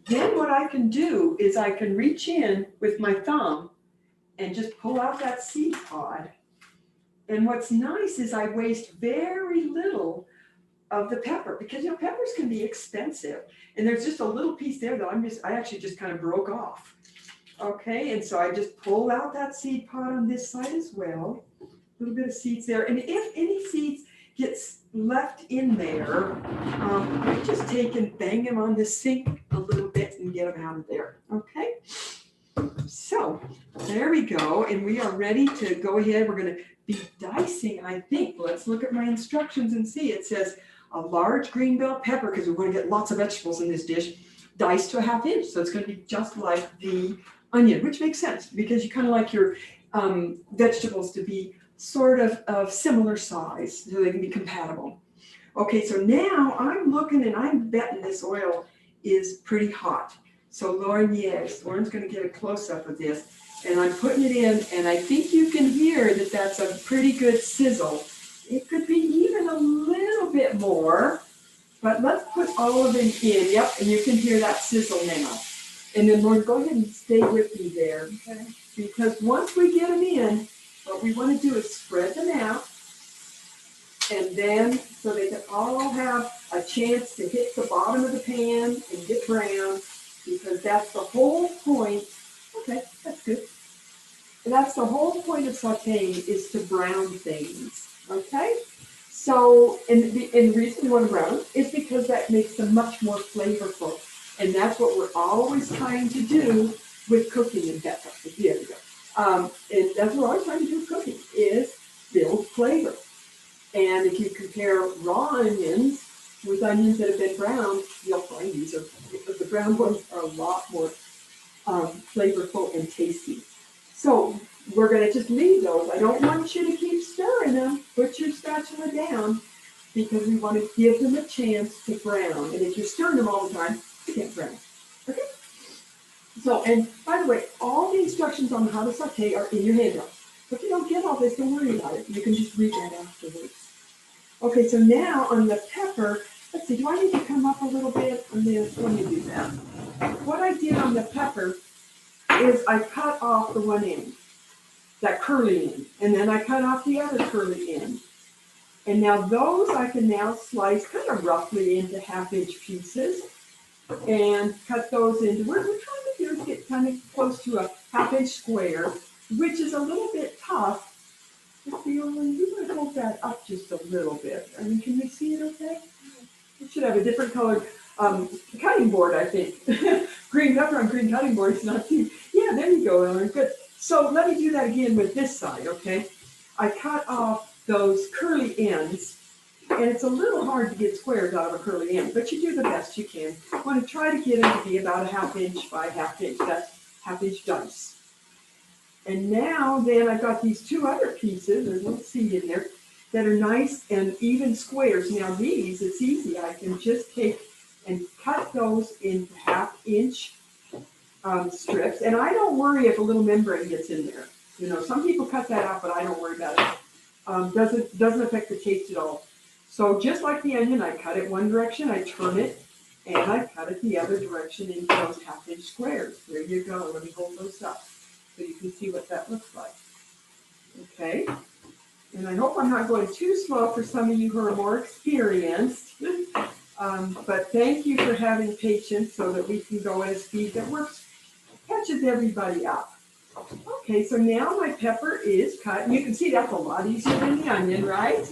S2: Then what I can do is I can reach in with my thumb and just pull out that seed pod. And what's nice is I waste very little of the pepper, because peppers can be expensive, and there's just a little piece there that I actually just kind of broke off. Okay, and so I just pull out that seed pod on this side as well. A little bit of seeds there, and if any seeds gets left in there, I just take and bang them on the sink a little bit and get them out of there. Okay, so there we go, and we are ready to go ahead. We're going to be dicing, I think. Let's look at my instructions and see. It says a large green bell pepper, because we want to get lots of vegetables in this dish, diced to a 1/2 inch. So it's going to be just like the onion, which makes sense because you kind of like your vegetables to be sort of similar size so they can be compatible. Okay, so now I'm looking and I'm betting this oil is pretty hot. So Lauren, yes, Lauren's going to get a close-up of this, and I'm putting it in, and I think you can hear that that's a pretty good sizzle. It could be even a little bit more, but let's put all of it in. Yep, and you can hear that sizzle now. And then Lauren, go ahead and stay with me there, okay? Because once we get them in, what we want to do is spread them out, and then so they can all have a chance to hit the bottom of the pan and get brown, because that's the whole point. Okay, that's good. And that's the whole point of sauteing, is to brown things. Okay, so and the reason you want to brown is because that makes them much more flavorful, and that's what we're always trying to do with cooking in pepper. There we go. And that's what we're always trying to do with cooking, is build flavor. And if you compare raw onions with onions that have been browned, you'll find the brown ones are a lot more flavorful and tasty. So we're going to just leave those. I don't want you to keep stirring them. Put your spatula down, because we want to give them a chance to brown. And if you're stirring them all the time, they can't brown. Okay? So, and by the way, all the instructions on how to saute are in your handout. If you don't get all this, don't worry about it. You can just read that afterwards. Okay, so now on the pepper, let's see, do I need to come up a little bit on this? Let me do that. What I did on the pepper is I cut off the one end, that curly end, and then I cut off the other curly end. And now those I can now slice kind of roughly into 1/2 inch pieces and cut those into, what we're trying to do is get kind of close to a 1/2 inch square, which is a little bit tough. If you want to hold that up just a little bit. I mean, can you see it okay? You should have a different colored cutting board, I think. Green pepper on green cutting board is not too. Yeah, there you go, Ellen. Good. So let me do that again with this side, okay? I cut off those curly ends, and it's a little hard to get squares out of a curly end, but you do the best you can. You want to try to get them to be about a 1/2 inch by 1/2 inch. That's 1/2 inch dice. And now then I've got these two other pieces, there's a little seed in there, that are nice and even squares. Now these, it's easy. I can just take and cut those into 1/2 inch strips. And I don't worry if a little membrane gets in there. You know, some people cut that out, but I don't worry about it. Doesn't affect the taste at all. So just like the onion, I cut it one direction, I turn it, and I cut it the other direction into those 1/2 inch squares. There you go. Let me hold those up so you can see what that looks like. Okay. And I hope I'm not going too slow for some of you who are more experienced. But thank you for having patience so that we can go at a speed that works, catches everybody up. Okay, so now my pepper is cut. And you can see that's a lot easier than the onion, right?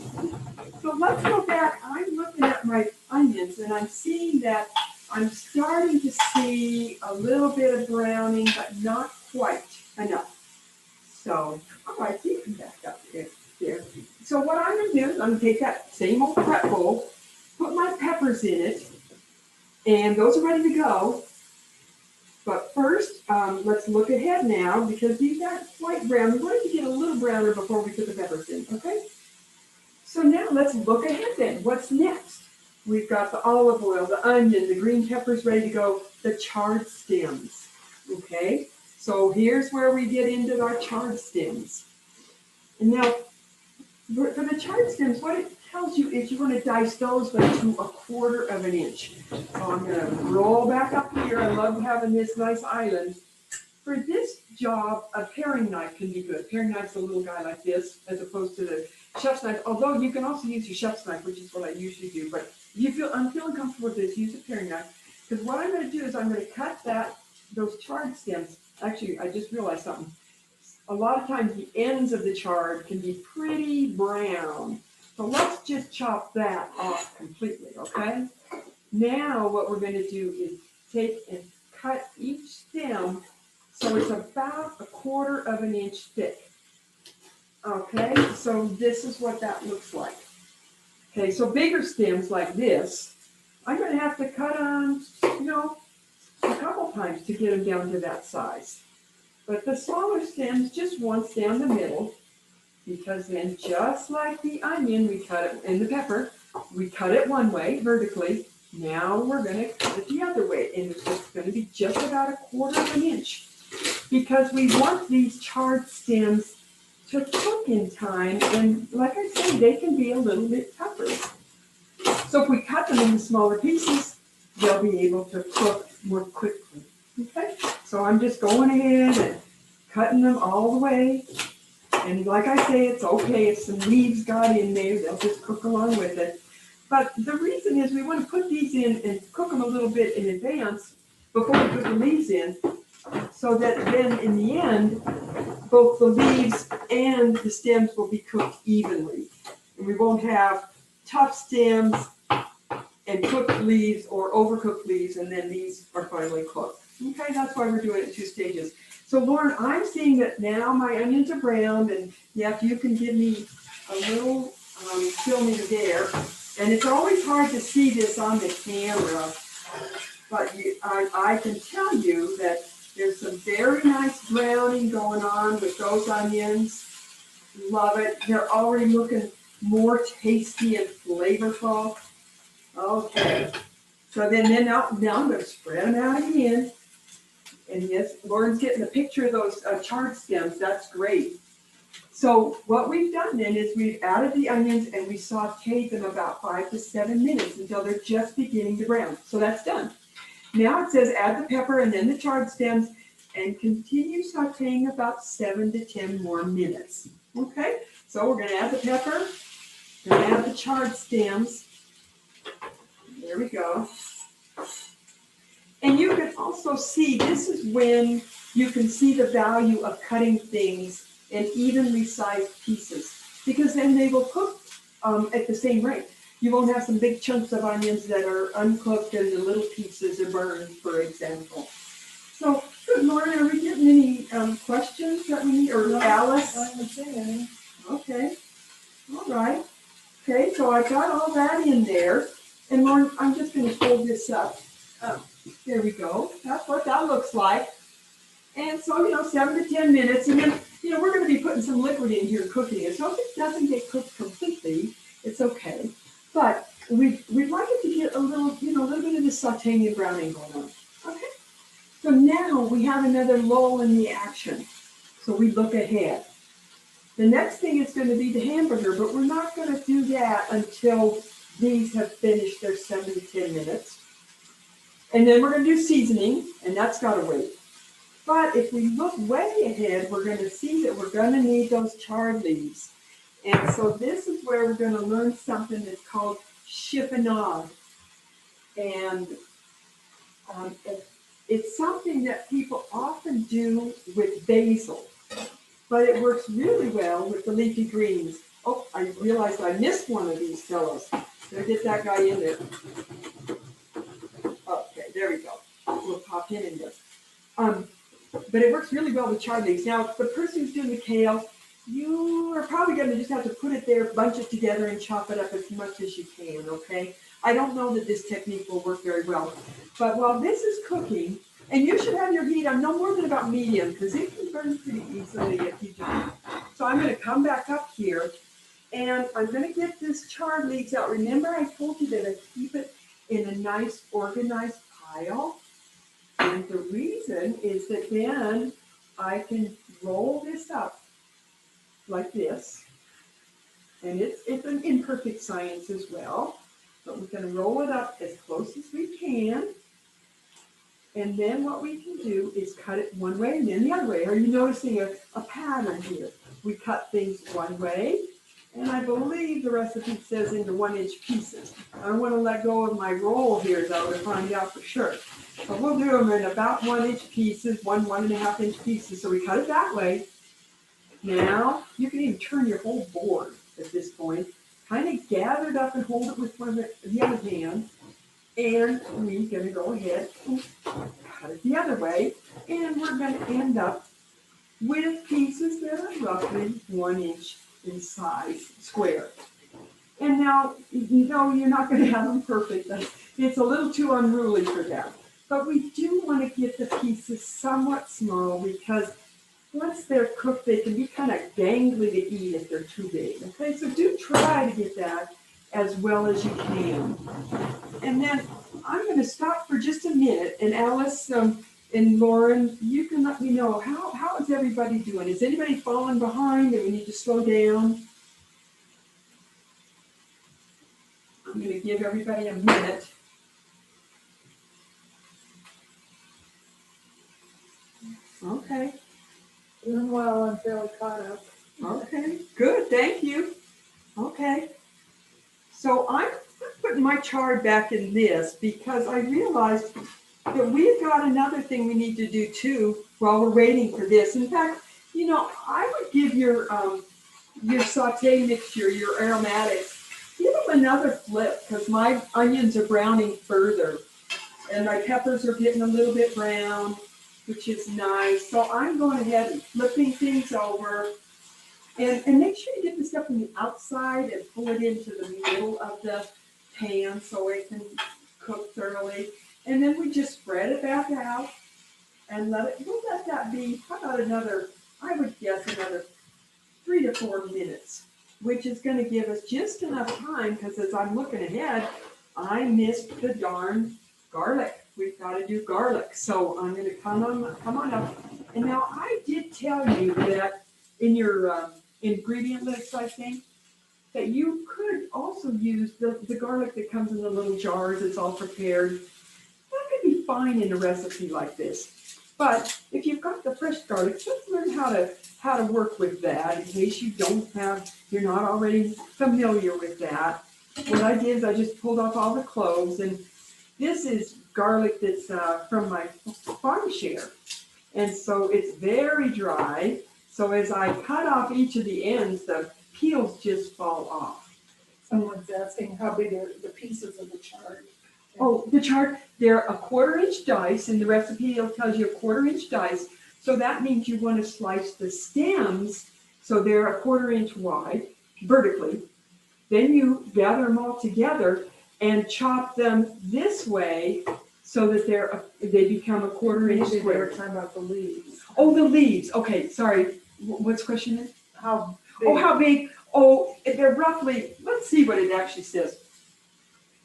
S2: So let's go back. I'm looking at my onions, and I'm seeing that I'm starting to see a little bit of browning, but not quite enough. So, all right, so you can back up there. So what I'm going to do is I'm going to take that same old prep bowl, put my peppers in it, and those are ready to go. But first, let's look ahead now, because these aren't quite brown. We wanted to get a little browner before we put the peppers in, okay? So now let's look ahead then. What's next? We've got the olive oil, the onion, the green peppers ready to go, the chard stems, okay? So here's where we get into our chard stems. And now, for the chard stems, what it tells you is you want to dice those to 1/4 inch. So I'm going to roll back up here. I love having this nice island. for this job, a paring knife can be good. Paring knife's a little guy like this, as opposed to the chef's knife. Although you can also use your chef's knife, which is what I usually do. But if I'm feeling comfortable with this, use a paring knife. Because what I'm going to do is I'm going to cut those chard stems. Actually, I just realized something. A lot of times the ends of the chard can be pretty brown. So let's just chop that off completely, okay? Now what we're going to do is take and cut each stem so it's about 1/4 inch thick. Okay, so this is what that looks like. Okay, so bigger stems like this, I'm going to have to cut on, a couple times to get them down to that size. But the smaller stems, just once down the middle, because then just like the onion, we cut it, and the pepper, we cut it one way vertically. Now we're going to cut it the other way, and it's going to be just about 1/4 inch. Because we want these chard stems to cook in time, and like I say, they can be a little bit tougher. So if we cut them into smaller pieces, they'll be able to cook more quickly. Okay, so I'm just going ahead and cutting them all the way. And like I say, it's okay if some leaves got in there, they'll just cook along with it. But the reason is we want to put these in and cook them a little bit in advance before we put the leaves in, so that then in the end, both the leaves and the stems will be cooked evenly. And we won't have tough stems and cooked leaves or overcooked leaves, and then these are finally cooked. Okay, that's why we're doing it in 2 stages. So Lauren, I'm seeing that now my onions are browned, and if you can give me a little filming there. And it's always hard to see this on the camera, but I can tell you that there's some very nice browning going on with those onions. Love it. They're already looking more tasty and flavorful. Okay. So then now I'm going to spread them out again. And yes, Lauren's getting a picture of those chard stems. That's great. So what we've done then is we've added the onions and we sauteed them about 5 to 7 minutes until they're just beginning to brown. So that's done. Now it says add the pepper and then the chard stems and continue sauteing about 7 to 10 more minutes. Okay, so we're going to add the pepper, we're going to add the chard stems. There we go. And you can also see, this is when you can see the value of cutting things in evenly sized pieces, because then they will cook at the same rate. You won't have some big chunks of onions that are uncooked and the little pieces are burned, for example. So, good, Lauren, are we getting any questions that we need, or Alice?
S3: I haven't seen any.
S2: Okay, all right. Okay, so I got all that in there, and Lauren, I'm just going to fold this up. There we go. That's what that looks like. And so, 7 to 10 minutes, and then, we're going to be putting some liquid in here and cooking it. So if it doesn't get cooked completely, it's okay. But we'd like it to get a little, a little bit of the sauteing and browning going on. Okay. So now we have another lull in the action. So we look ahead. The next thing is going to be the hamburger, but we're not going to do that until these have finished their 7 to 10 minutes. And then we're going to do seasoning, and that's got to wait. But if we look way ahead, we're going to see that we're going to need those chard leaves. And so this is where we're going to learn something that's called chiffonade. And it's something that people often do with basil, but it works really well with the leafy greens. Oh, I realized I missed one of these fellows. Better get that guy in there. Okay, there we go. We'll pop him in there. But it works really well with chard leaves. Now, the person who's doing the kale, you are probably going to just have to put it there, bunch it together, and chop it up as much as you can, okay? I don't know that this technique will work very well. But while this is cooking, and you should have your heat on no more than about medium, because it can burn pretty easily if you don't. So I'm going to come back up here, and I'm going to get this chard leaves out. Remember I told you that I keep it in a nice organized pile? And the reason is that then I can roll this up like this. And it's an imperfect science as well. But we're going to roll it up as close as we can. And then what we can do is cut it one way and then the other way. Are you noticing a pattern here? We cut things one way, and I believe the recipe says into 1-inch pieces. I don't want to let go of my roll here though to find out for sure. But we'll do them in about 1-inch pieces, 1.5-inch pieces. So we cut it that way. Now you can even turn your whole board at this point. Kind of gather it up and hold it with the other hand. And we're going to go ahead and cut it the other way. And we're going to end up with pieces that are roughly 1 inch in size, square. And now, no, you're not going to have them perfect. It's a little too unruly for that. But we do want to get the pieces somewhat small because once they're cooked, they can be kind of gangly to eat if they're too big. Okay, so do try to get that as well as you can. And then I'm going to stop for just a minute. And Alice and Lauren, you can let me know, how is everybody doing? Is anybody falling behind? Do we need to slow down? I'm going to give everybody a minute. Okay.
S3: Doing well, I'm fairly caught up.
S2: Okay, good, thank you. Okay. So I'm putting my chard back in this because I realized that we've got another thing we need to do too while we're waiting for this. In fact, you know, I would give your saute mixture, your aromatics, give them another flip because my onions are browning further and my peppers are getting a little bit brown, which is nice. So I'm going ahead and flipping things over. And make sure you get the stuff from the outside and pull it into the middle of the pan so it can cook thoroughly. And then we just spread it back out and we'll let that be, how about another, I would guess another 3 to 4 minutes, which is going to give us just enough time because as I'm looking ahead, I missed the darn garlic. We've got to do garlic. So I'm going to come on up. And now I did tell you that in your ingredient list, I think, that you could also use the garlic that comes in the little jars. It's all prepared. That could be fine in a recipe like this. But if you've got the fresh garlic, just learn how to work with that in case you're not already familiar with that. What I did is I just pulled off all the cloves, and this is garlic that's from my farm share. And so it's very dry. So as I cut off each of the ends, the peels just fall off.
S3: Someone's asking how big are the pieces of the chard?
S2: Oh, the chard, they're a 1/4-inch dice. In the recipe, it'll tell you a 1/4-inch dice. So that means you want to slice the stems so they're a 1/4-inch wide, vertically. Then you gather them all together and chop them this way so that they become a 1/4-inch
S3: Maybe they were
S2: square.
S3: talking about the leaves.
S2: Oh, the leaves. Okay, sorry. What's the question is?
S3: How big?
S2: Oh, how big? Oh, they're roughly, let's see what it actually says.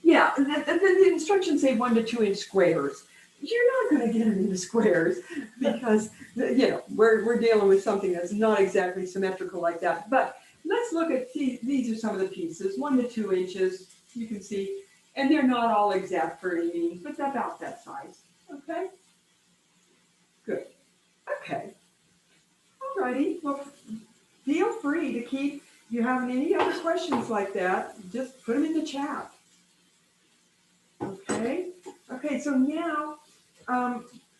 S2: Yeah, the instructions say 1 to 2 inch squares. You're not going to get them into squares because, we're dealing with something that's not exactly symmetrical like that. But let's look at, these are some of the pieces, 1 to 2 inches, you can see. And they're not all exact for any means, but they're about that size. Okay? Good. Okay. Alrighty. Well, feel free to keep, if you have any other questions like that, just put them in the chat. Okay. Okay, so now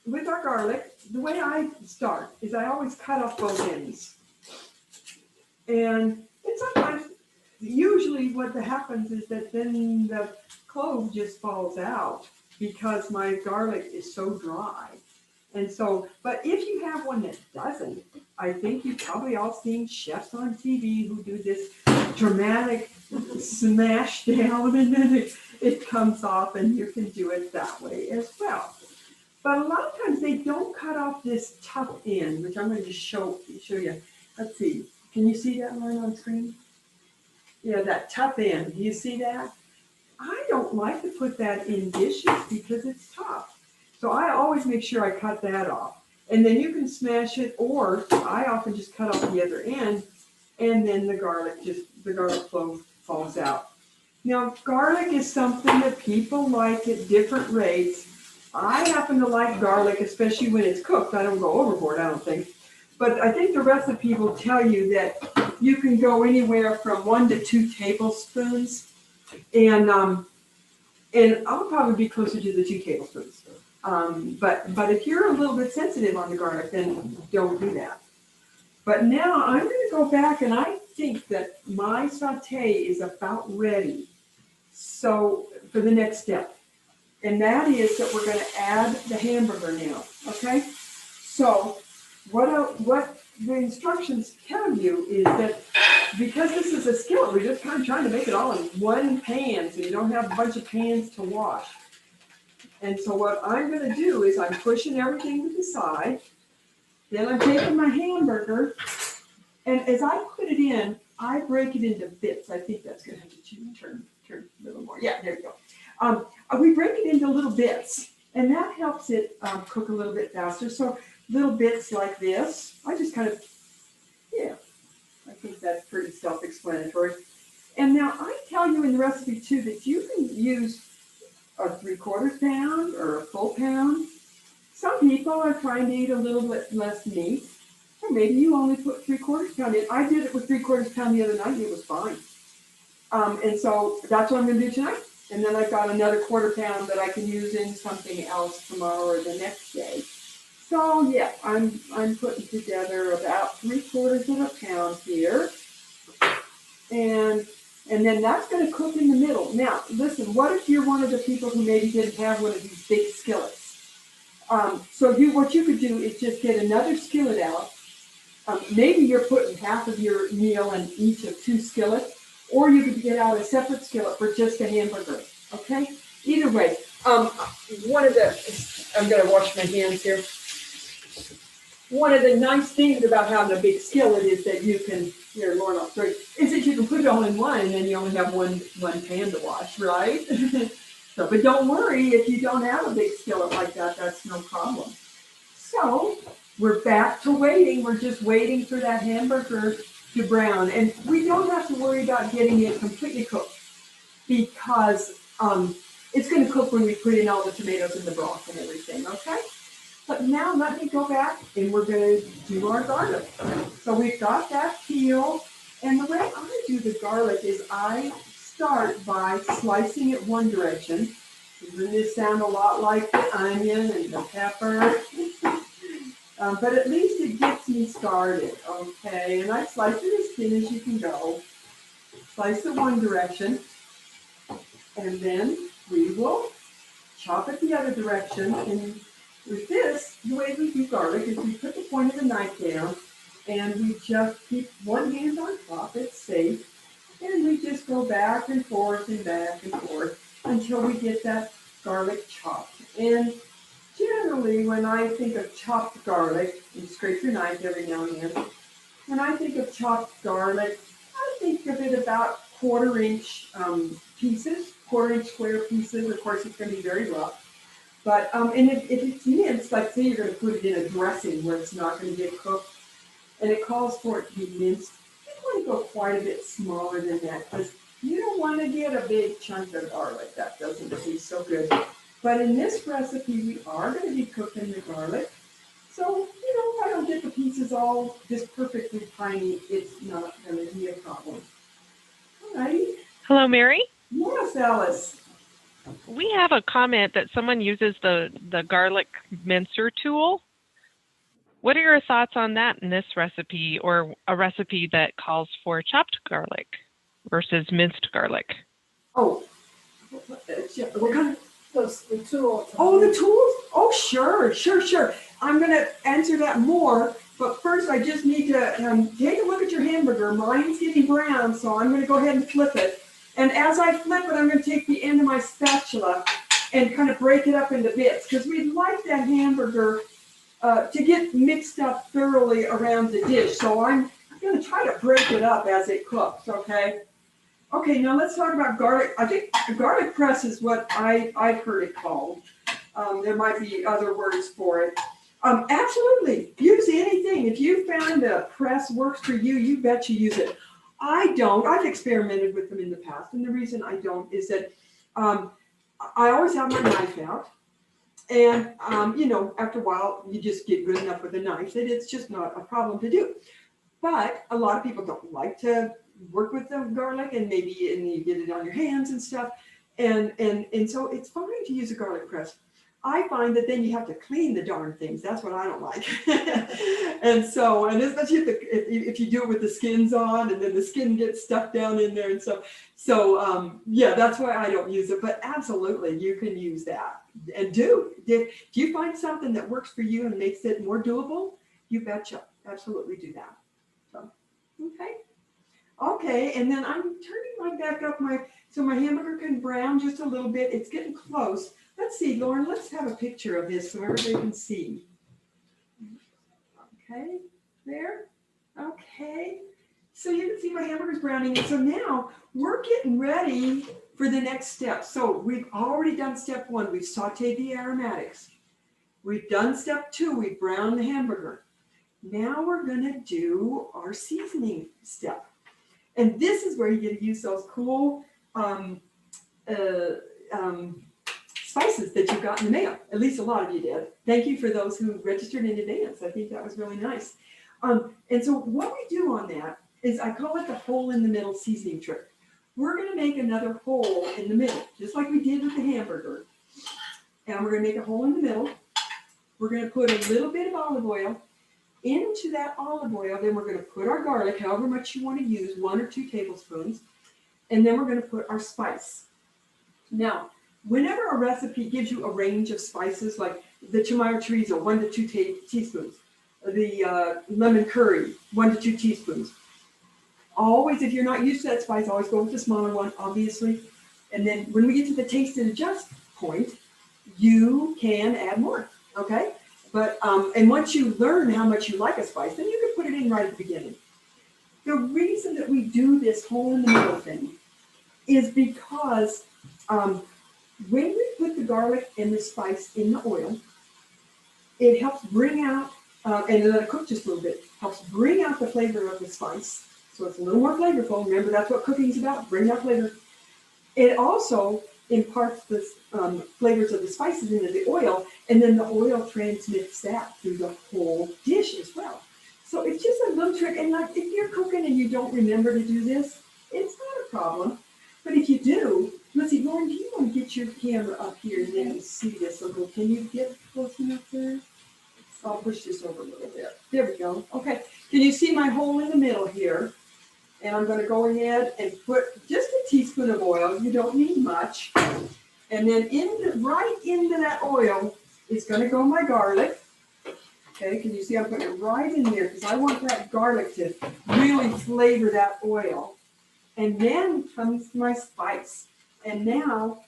S2: with our garlic, the way I start is I always cut off both ends. And sometimes, usually what happens is that then the clove just falls out because my garlic is so dry. And so, but if you have one that doesn't, I think you've probably all seen chefs on TV who do this dramatic smash down and then it comes off, and you can do it that way as well. But a lot of times they don't cut off this tough end, which I'm going to just show you. Let's see. Can you see that line on screen? Yeah, that tough end. Do you see that? I don't like to put that in dishes because it's tough. So I always make sure I cut that off. And then you can smash it, or I often just cut off the other end, and then the garlic clove falls out. Now, garlic is something that people like at different rates. I happen to like garlic, especially when it's cooked. I don't go overboard, I don't think. But I think the recipe will tell you that you can go anywhere from 1 to 2 tablespoons. And I'll probably be closer to the 2 tablespoons. But if you're a little bit sensitive on the garlic, then don't do that. But now I'm going to go back, and I think that my saute is about ready. So for the next step, and that is that we're going to add the hamburger now. Okay. So what the instructions tell you is that because this is a skillet, we're just kind of trying to make it all in one pan, so you don't have a bunch of pans to wash. And so what I'm going to do is I'm pushing everything to the side. Then I'm taking my hamburger, and as I put it in, I break it into bits. I think that's going to have to turn a little more. Yeah, there you go. We break it into little bits, and that helps it cook a little bit faster. So little bits like this, I just kind of, yeah, I think that's pretty self-explanatory. And now I tell you in the recipe too that you can use a 3/4 pound or a full pound. Some people are trying to eat a little bit less meat, or maybe you only put 3/4 pound in. I did it with 3/4 pound the other night, and it was fine. And so that's what I'm going to do tonight. And then I've got another 1/4 pound that I can use in something else tomorrow or the next day. So yeah, I'm putting together about 3/4 pound here, and then that's going to cook in the middle. Now, listen, what if you're one of the people who maybe didn't have one of these big skillets? So what you could do is just get another skillet out. Maybe you're putting half of your meal in each of 2 skillets, or you could get out a separate skillet for just a hamburger. Okay? Either way, I'm going to wash my hands here. One of the nice things about having a big skillet is that you can, here, Lauren, I'll show you, is that you can put it all in one, and then you only have one pan to wash, right? So, but don't worry, if you don't have a big skillet like that, that's no problem. So we're back to waiting. We're just waiting for that hamburger to brown. And we don't have to worry about getting it completely cooked because it's going to cook when we put in all the tomatoes and the broth and everything, okay? But now let me go back and we're going to do our garlic. So we've got that peeled. And the way I do the garlic is I start by slicing it one direction. Doesn't this sound a lot like the onion and the pepper? But at least it gets me started, okay? And I slice it as thin as you can go. Slice it one direction. And then we will chop it the other direction. And with this, the way we do garlic is we put the point of the knife down and we just keep one hand on top, it's safe. And we just go back and forth until we get that garlic chopped. And generally, when I think of chopped garlic, you scrape your knife every now and then. When I think of chopped garlic, I think of it about 1/4 inch pieces, 1/4 inch square pieces. Of course, it's going to be very rough. But and if it's minced, like say you're going to put it in a dressing where it's not going to get cooked, and it calls for it to be minced, you want to go quite a bit smaller than that because you don't want to get a big chunk of garlic. That doesn't taste so good. But in this recipe, we are going to be cooking the garlic. So, if I don't get the pieces all just perfectly tiny, it's not going to be a problem. All right.
S1: Hello, Mary.
S2: Yes, Alice.
S1: We have a comment that someone uses the garlic mincer tool. What are your thoughts on that in this recipe, or a recipe that calls for chopped garlic versus minced garlic?
S2: Oh, what kind of?
S3: The tool.
S2: Oh, the tools? Oh, sure. I'm going to answer that more, but first I just need to take a look at your hamburger. Mine's getting brown, so I'm going to go ahead and flip it. And as I flip it, I'm going to take the end of my spatula and kind of break it up into bits, because we'd like that hamburger to get mixed up thoroughly around the dish. So I'm going to try to break it up as it cooks, okay? Okay, now let's talk about garlic. I think a garlic press is what I've heard it called. There might be other words for it. Absolutely, use anything. If you found a press works for you, you bet you use it. I don't. I've experimented with them in the past, and the reason I don't is that I always have my knife out, And, you know, after a while, you just get good enough with a knife that it's just not a problem to do. But a lot of people don't like to work with the garlic, and you get it on your hands and stuff. And so it's fine to use a garlic press. I find that then you have to clean the darn things. That's what I don't like. And so, and especially if you do it with the skins on, and then the skin gets stuck down in there and stuff. So yeah, that's why I don't use it. But absolutely, you can use that. And do you find something that works for you and makes it more doable? You betcha. Absolutely do that. So, okay. Okay, and then I'm turning my back up so my hamburger can brown just a little bit. It's getting close. Let's see, Lauren, let's have a picture of this so everybody can see. Okay, there. Okay. So you can see my hamburger's browning. And so now we're getting ready for the next step. So we've already done step 1. We've sauteed the aromatics. We've done step 2. We've browned the hamburger. Now we're going to do our seasoning step. And this is where you get to use those cool spices that you got in the mail. At least a lot of you did. Thank you for those who registered in advance. I think that was really nice. And so what we do on that is I call it the hole in the middle seasoning trick. We're going to make another hole in the middle, just like we did with the hamburger. And we're going to make a hole in the middle. We're going to put a little bit of olive oil into that olive oil. Then we're going to put our garlic, however much you want to use, 1 or 2 tablespoons. And then we're going to put our spice. Now, whenever a recipe gives you a range of spices, like the chimichurri chorizo, 1 to 2 teaspoons, the lemon curry, 1 to 2 teaspoons. Always, if you're not used to that spice, always go with the smaller one, obviously. And then when we get to the taste and adjust point, you can add more, okay? But, and once you learn how much you like a spice, then you can put it in right at the beginning. The reason that we do this hole in the middle thing is because when we put the garlic and the spice in the oil, it helps bring out, and let it cook just a little bit, helps bring out the flavor of the spice. So it's a little more flavorful. Remember, that's what cooking's about, bring out flavor. It also imparts the flavors of the spices into the oil, and then the oil transmits that through the whole dish as well. So it's just a little trick. And like if you're cooking and you don't remember to do this, it's not a problem. But if you do, let's see, Lauren, do you want to get your camera up here and then see this a little? Can you get close enough there? I'll push this over a little bit. There we go. Okay. Can you see my hole in the middle here? And I'm going to go ahead and put just a teaspoon of oil. You don't need much. And then right into that oil is going to go my garlic. Okay, can you see I'm putting it right in there because I want that garlic to really flavor that oil. And then comes my spice. And now,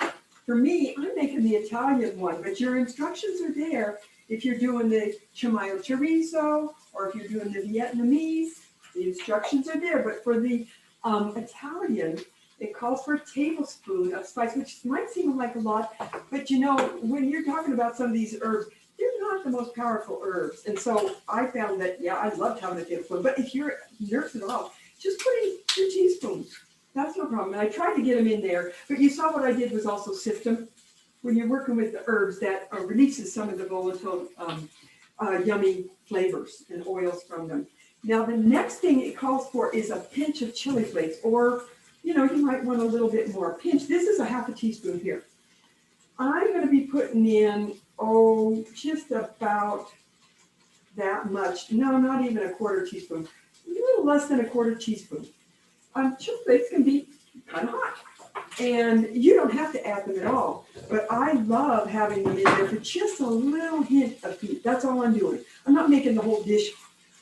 S2: for me, I'm making the Italian one, but your instructions are there if you're doing the chimichurri chorizo or if you're doing the Vietnamese. The instructions are there, but for the Italian, it calls for a tablespoon of spice, which might seem like a lot, but you know, when you're talking about some of these herbs, they're not the most powerful herbs. And so I found that, yeah, I loved having a tablespoon, but if you're nervous at all, just put in 2 teaspoons. That's no problem. And I tried to get them in there, but you saw what I did was also sift them. When you're working with the herbs, that releases some of the volatile, yummy flavors and oils from them. Now, the next thing it calls for is a pinch of chili flakes, or, you know, you might want a little bit more. Pinch, this is a 1/2 teaspoon here. I'm going to be putting in, just about that much. No, not even a 1/4 teaspoon. A little less than a 1/4 teaspoon. Chili flakes can be kind of hot. And you don't have to add them at all. But I love having them in there for just a little hint of heat. That's all I'm doing. I'm not making the whole dish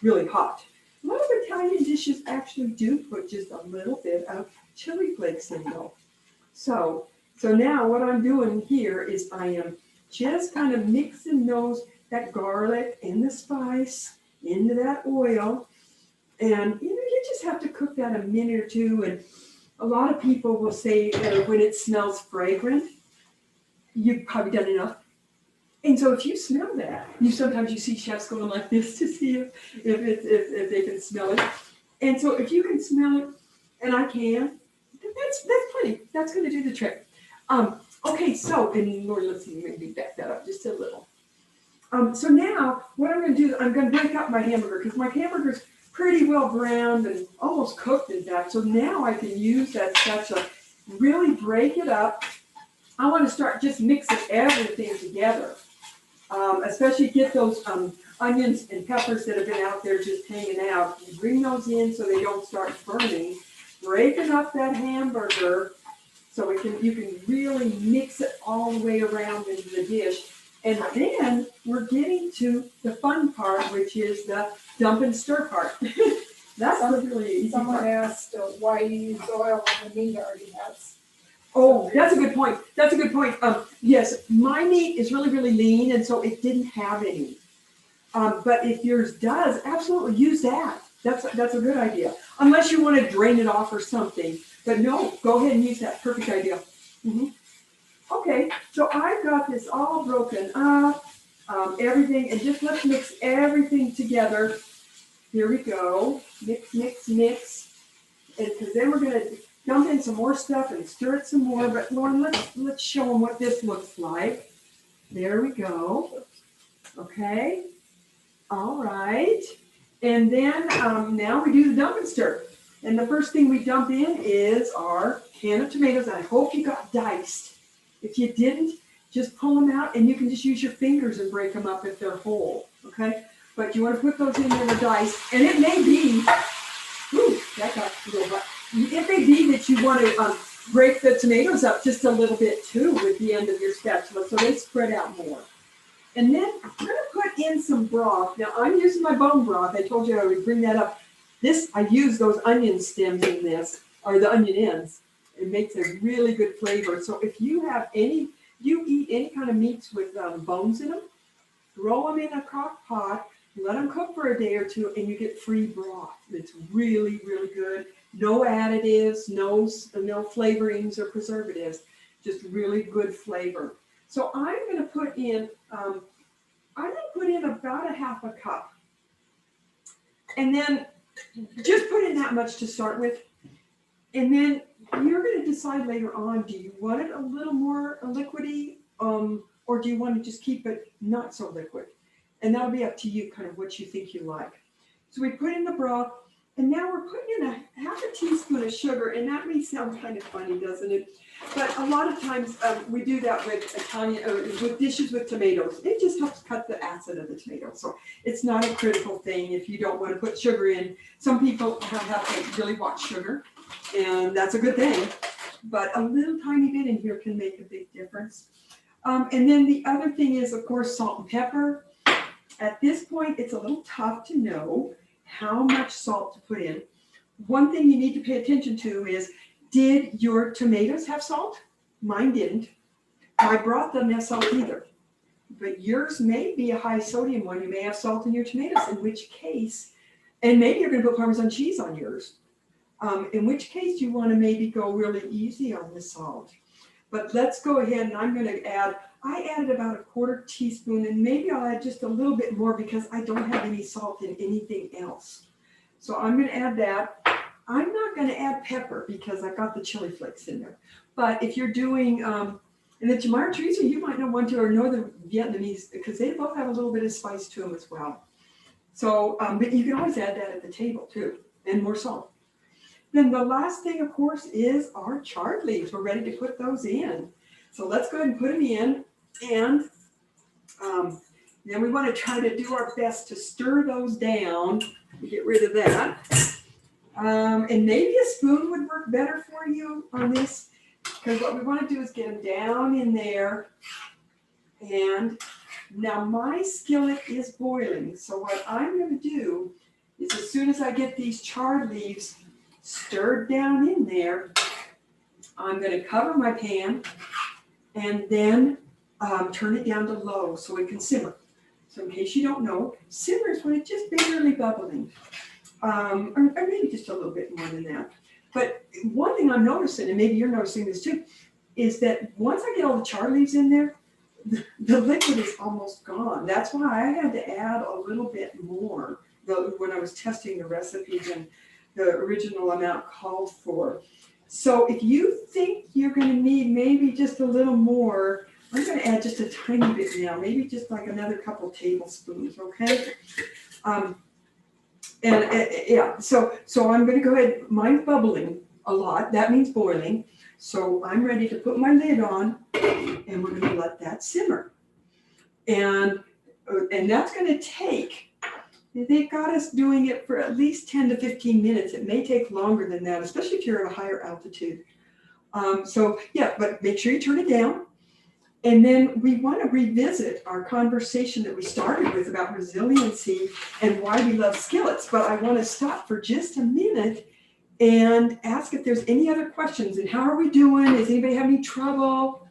S2: really hot. A lot of Italian dishes actually do put just a little bit of chili flakes in though. So now what I'm doing here is I am just kind of mixing that garlic and the spice into that oil. And you know, you just have to cook that a minute or two. And a lot of people will say when it smells fragrant, you've probably done enough. And so if you smell that, sometimes you see chefs going like this to see if they can smell it. And so if you can smell it, and I can, that's plenty. That's going to do the trick. Okay, so, and Lord, let's see, maybe back that up just a little. So now, what I'm going to do, I'm going to break up my hamburger because my hamburger's pretty well browned and almost cooked in fact. So now I can use that spatula, really break it up. I want to start just mixing everything together, especially get those onions and peppers that have been out there just hanging out. You bring those in so they don't start burning. Breaking up that hamburger so you can really mix it all the way around into the dish. And then we're getting to the fun part, which is the dump and stir part. That's the really easy part.
S3: Someone asked why you use oil when the meat already has.
S2: Oh, that's a good point. That's a good point. Yes, my meat is really, really lean, and so it didn't have any. But if yours does, absolutely use that. That's a good idea. Unless you want to drain it off or something. But no, go ahead and use that. Perfect idea. Mm-hmm. Okay, so I've got this all broken up, everything, and just let's mix everything together. Here we go. Mix, mix, mix. And because then we're going to dump in some more stuff and stir it some more. But Lauren, let's show them what this looks like. There we go. Okay. All right. And then now we do the dump and stir. And the first thing we dump in is our can of tomatoes. I hope you got diced. If you didn't, just pull them out and you can just use your fingers and break them up if they're whole. Okay. But you want to put those in there with diced. And it may be, ooh, that got a little hot. It may be that you want to break the tomatoes up just a little bit too with the end of your spatula so they spread out more. And then I'm going to put in some broth. Now I'm using my bone broth. I told you I would bring that up. I use those onion stems in this, or the onion ends. It makes a really good flavor. So if you eat any kind of meats with bones in them, throw them in a crock pot, let them cook for a day or two, and you get free broth. It's really, really good. No additives, no flavorings or preservatives, just really good flavor. So I'm going to put in, about a half a cup. And then just put in that much to start with. And then you're going to decide later on, do you want it a little more liquidy, or do you want to just keep it not so liquid? And that'll be up to you, kind of what you think you like. So we put in the broth, and now we're putting in a half a teaspoon of sugar, and that may sound kind of funny, doesn't it? But a lot of times we do that with with dishes with tomatoes. It just helps cut the acid of the tomato. So it's not a critical thing if you don't want to put sugar in. Some people have to really watch sugar, and that's a good thing. But a little tiny bit in here can make a big difference. And then the other thing is, of course, salt and pepper. At this point, it's a little tough to know how much salt to put in. One thing you need to pay attention to is, did your tomatoes have salt? Mine didn't. My broth doesn't have salt either. But yours may be a high sodium one. You may have salt in your tomatoes, in which case, and maybe you're going to put Parmesan cheese on yours, in which case you want to maybe go really easy on the salt. But let's go ahead, and I'm going to I added about a quarter teaspoon, and maybe I'll add just a little bit more because I don't have any salt in anything else. So I'm going to add that. I'm not going to add pepper because I've got the chili flakes in there. But if you're doing, and the Tamar Teresa, you might not want to, or Northern Vietnamese, because they both have a little bit of spice to them as well. So, but you can always add that at the table too, and more salt. Then the last thing, of course, is our chard leaves. We're ready to put those in. So let's go ahead and put them in. And then we want to try to do our best to stir those down to get rid of that. And maybe a spoon would work better for you on this, because what we want to do is get them down in there. And now my skillet is boiling. So what I'm going to do is, as soon as I get these chard leaves stirred down in there, I'm going to cover my pan and then turn it down to low so it can simmer. So in case you don't know, simmers when it's just barely bubbling, or maybe just a little bit more than that. But one thing I'm noticing, and maybe you're noticing this too, is that once I get all the chard leaves in there, the liquid is almost gone. That's why I had to add a little bit more when I was testing the recipes and the original amount called for. So if you think you're going to need maybe just a little more, I'm going to add just a tiny bit now, maybe just like another couple tablespoons, okay? Yeah, so I'm going to go ahead. Mine's bubbling a lot. That means boiling. So I'm ready to put my lid on, and we're going to let that simmer. And that's going to take, they've got us doing it for at least 10 to 15 minutes. It may take longer than that, especially if you're at a higher altitude. So yeah, but make sure you turn it down. And then we want to revisit our conversation that we started with about resiliency and why we love skillets. But I want to stop for just a minute and ask if there's any other questions. And how are we doing? Does anybody have any trouble?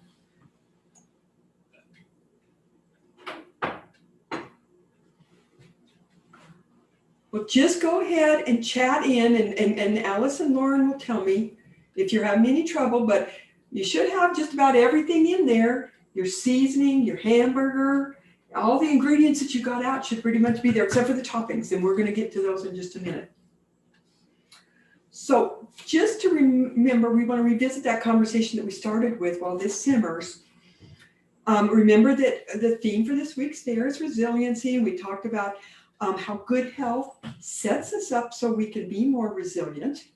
S2: Well, just go ahead and chat in, and Alice and Lauren will tell me if you're having any trouble, but you should have just about everything in there. Your seasoning, your hamburger, all the ingredients that you got out should pretty much be there, except for the toppings, and we're going to get to those in just a minute. So just to remember, we want to revisit that conversation that we started with while this simmers. Remember that the theme for this week's fair is resiliency. We talked about how good health sets us up so we can be more resilient.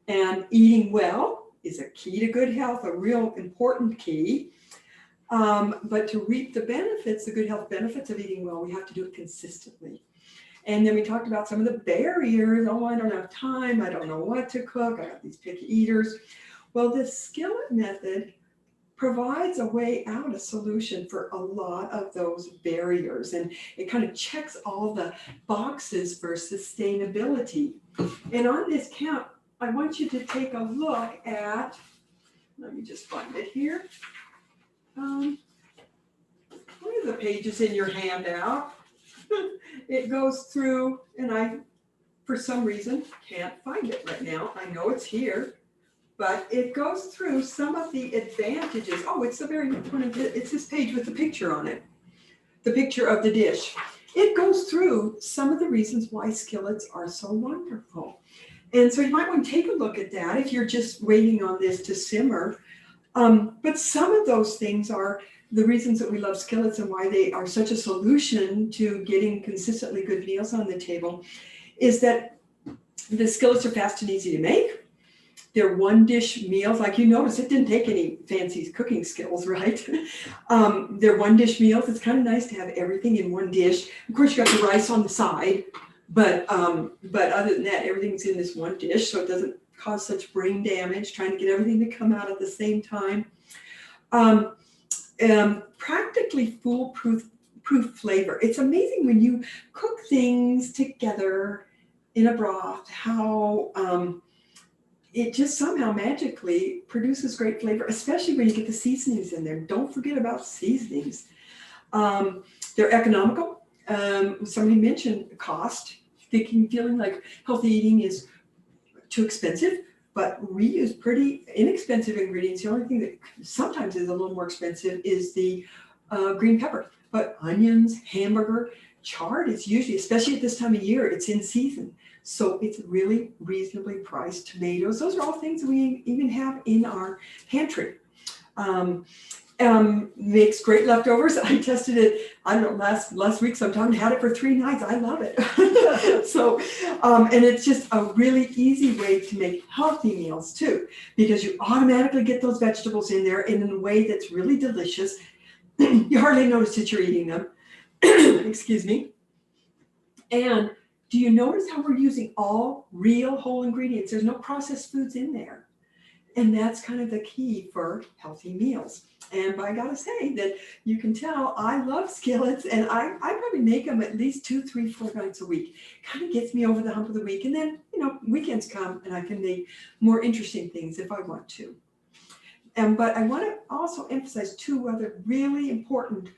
S2: And eating well is a key to good health, a real important key. But to reap the benefits, the good health benefits of eating well, we have to do it consistently. And then we talked about some of the barriers. Oh, I don't have time. I don't know what to cook. I got these picky eaters. Well, this skillet method provides a way out, a solution for a lot of those barriers. And it kind of checks all the boxes for sustainability. And on this count, I want you to take a look at, let me just find it here. One of the pages in your handout, it goes through, and I, for some reason, can't find it right now. I know it's here, but it goes through some of the advantages. Oh, it's the very one of it's this page with the picture on it, the picture of the dish. It goes through some of the reasons why skillets are so wonderful. And so you might want to take a look at that if you're just waiting on this to simmer. But some of those things are the reasons that we love skillets and why they are such a solution to getting consistently good meals on the table is that the skillets are fast and easy to make. They're one dish meals. Like you notice, it didn't take any fancy cooking skills, right? They're one dish meals. It's kind of nice to have everything in one dish. Of course, you got the rice on the side, but other than that, everything's in this one dish, so it doesn't cause such brain damage, trying to get everything to come out at the same time. Practically foolproof flavor. It's amazing when you cook things together in a broth, how it just somehow magically produces great flavor, especially when you get the seasonings in there. Don't forget about seasonings. They're economical. Somebody mentioned cost, feeling like healthy eating is too expensive, but we use pretty inexpensive ingredients. The only thing that sometimes is a little more expensive is the green pepper, but onions, hamburger, chard is usually, especially at this time of year, it's in season. So it's really reasonably priced. Tomatoes, those are all things that we even have in our pantry. Makes great leftovers. I tested it, I don't know, last week sometime, had it for 3 nights. I love it. So, and it's just a really easy way to make healthy meals too, because you automatically get those vegetables in there in a way that's really delicious. You hardly notice that you're eating them. Excuse me. And do you notice how we're using all real whole ingredients? There's no processed foods in there. And that's kind of the key for healthy meals. And I gotta say that you can tell I love skillets, and I probably make them at least 2, 3, 4 nights a week. Kind of gets me over the hump of the week. And then, weekends come and I can make more interesting things if I want to. But I want to also emphasize 2 other really important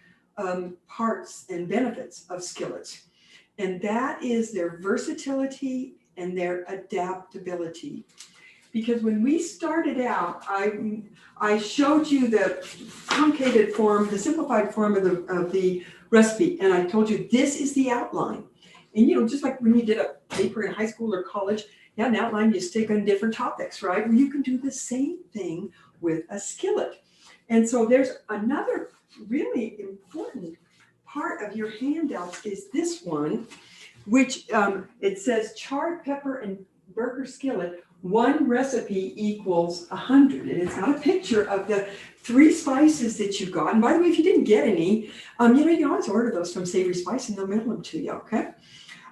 S2: parts and benefits of skillets. And that is their versatility and their adaptability. Because when we started out, I showed you the truncated form, the simplified form of the recipe, and I told you this is the outline. And just like when you did a paper in high school or college, Yeah, an outline you stick on different topics, right? Well, you can do the same thing with a skillet. And so there's another really important part of your handouts is this one, which it says chard, pepper, and burger skillet. One recipe equals 100. And it's got a picture of the 3 spices that you got. And by the way, if you didn't get any, you can always order those from Savory Spice and they'll mail them to you, okay?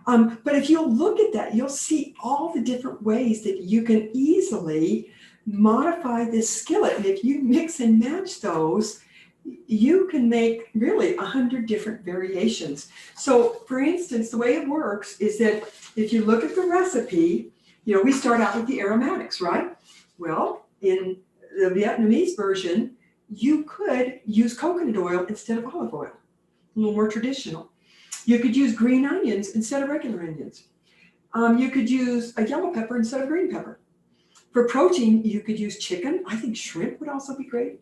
S2: But if you'll look at that, you'll see all the different ways that you can easily modify this skillet. And if you mix and match those, you can make really 100 different variations. So for instance, the way it works is that if you look at the recipe, we start out with the aromatics, right? Well, in the Vietnamese version, you could use coconut oil instead of olive oil, a little more traditional. You could use green onions instead of regular onions. You could use a yellow pepper instead of green pepper. For protein, you could use chicken. I think shrimp would also be great.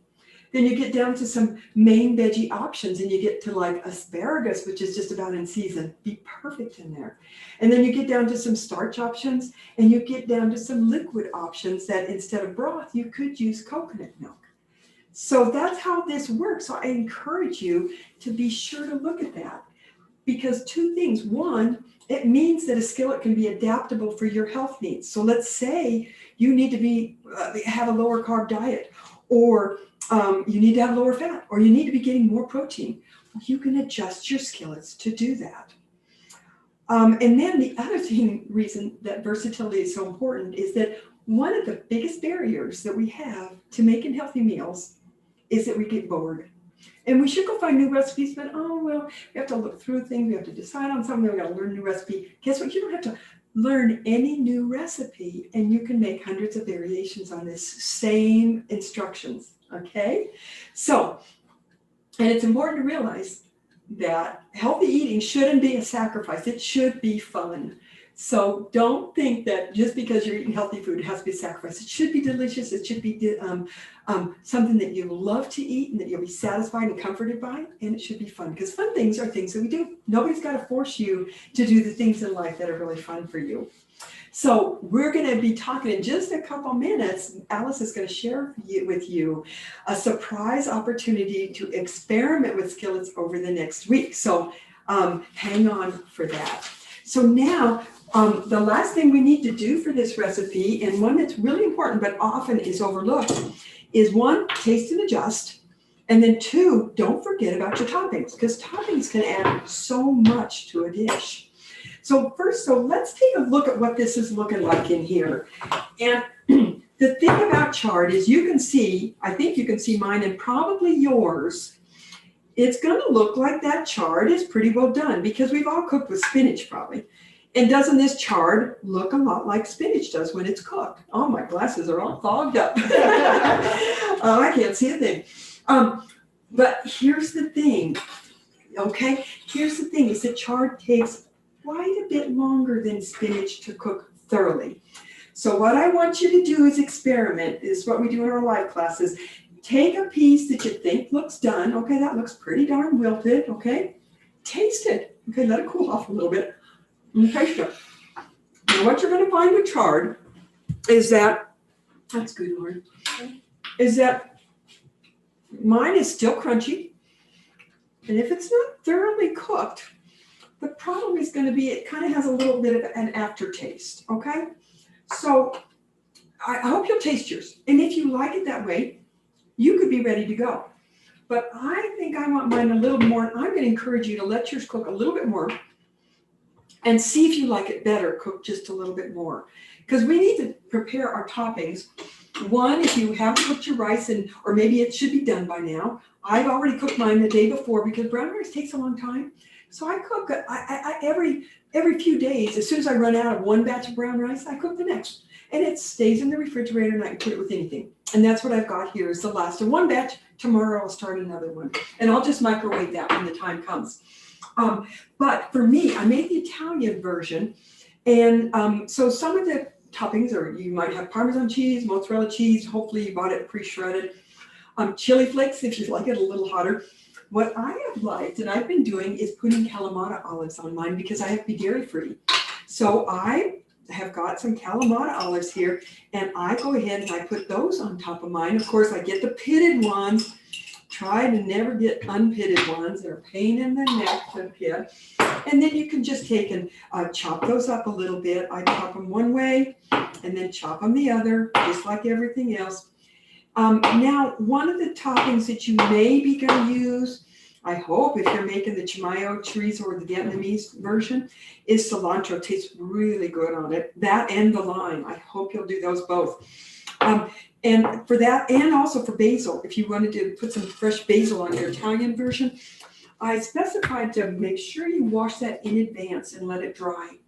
S2: Then you get down to some main veggie options and you get to like asparagus, which is just about in season, be perfect in there. And then you get down to some starch options and you get down to some liquid options that instead of broth, you could use coconut milk. So that's how this works. So I encourage you to be sure to look at that because 2 things. One, it means that a skillet can be adaptable for your health needs. So let's say you need to have a lower carb diet or you need to have lower fat, or you need to be getting more protein. You can adjust your skillets to do that. And then the other reason that versatility is so important is that one of the biggest barriers that we have to making healthy meals is that we get bored. And we should go find new recipes, but we have to look through things, we have to decide on something, we got to learn a new recipe. Guess what? You don't have to learn any new recipe, and you can make hundreds of variations on this same instructions. Okay, so, and it's important to realize that healthy eating shouldn't be a sacrifice. It should be fun. So don't think that just because you're eating healthy food, it has to be a sacrifice. It should be delicious. It should be something that you love to eat and that you'll be satisfied and comforted by. And it should be fun because fun things are things that we do. Nobody's got to force you to do the things in life that are really fun for you. So we're going to be talking in just a couple minutes. Alice is going to share with you a surprise opportunity to experiment with skillets over the next week. So hang on for that. So now the last thing we need to do for this recipe, and one that's really important but often is overlooked, is 1, taste and adjust. And then 2, don't forget about your toppings because toppings can add so much to a dish. So let's take a look at what this is looking like in here. And the thing about chard is I think you can see mine and probably yours. It's going to look like that chard is pretty well done because we've all cooked with spinach probably. And doesn't this chard look a lot like spinach does when it's cooked? Oh, my glasses are all fogged up. I can't see a thing. But here's the thing, okay? Here's the thing is that chard takes quite a bit longer than spinach to cook thoroughly. So what I want you to do is experiment. This is what we do in our live classes. Take a piece that you think looks done. Okay, that looks pretty darn wilted. Okay, taste it. Okay, let it cool off a little bit. And taste it. Now what you're going to find with chard is that, that's good, Lord, is that mine is still crunchy. And if it's not thoroughly cooked, the problem is going to be it kind of has a little bit of an aftertaste, okay? So I hope you'll taste yours. And if you like it that way, you could be ready to go. But I think I want mine a little more. And I'm going to encourage you to let yours cook a little bit more and see if you like it better, cook just a little bit more. Because we need to prepare our toppings. 1, if you haven't cooked your rice, or maybe it should be done by now. I've already cooked mine the day before because brown rice takes a long time. So I cook every few days. As soon as I run out of one batch of brown rice, I cook the next. And it stays in the refrigerator and I can put it with anything. And that's what I've got here is the last of one batch. Tomorrow I'll start another one. And I'll just microwave that when the time comes. But for me, I made the Italian version. And so some of the toppings are, you might have Parmesan cheese, mozzarella cheese. Hopefully you bought it pre-shredded. Chili flakes if you like it a little hotter. What I have liked, and I've been doing, is putting Kalamata olives on mine because I have to be dairy free. So I have got some Kalamata olives here, and I go ahead and I put those on top of mine. Of course, I get the pitted ones. Try to never get unpitted ones. They're a pain in the neck to pit. And then you can just take and chop those up a little bit. I chop them one way and then chop them the other, just like everything else. Now, one of the toppings that you may be going to use, I hope, if you're making the Chimayo chorizo or the Vietnamese version, is cilantro. It tastes really good on it. That and the lime. I hope you'll do those both. And for that, and also for basil, if you wanted to put some fresh basil on your Italian version, I specified to make sure you wash that in advance and let it dry.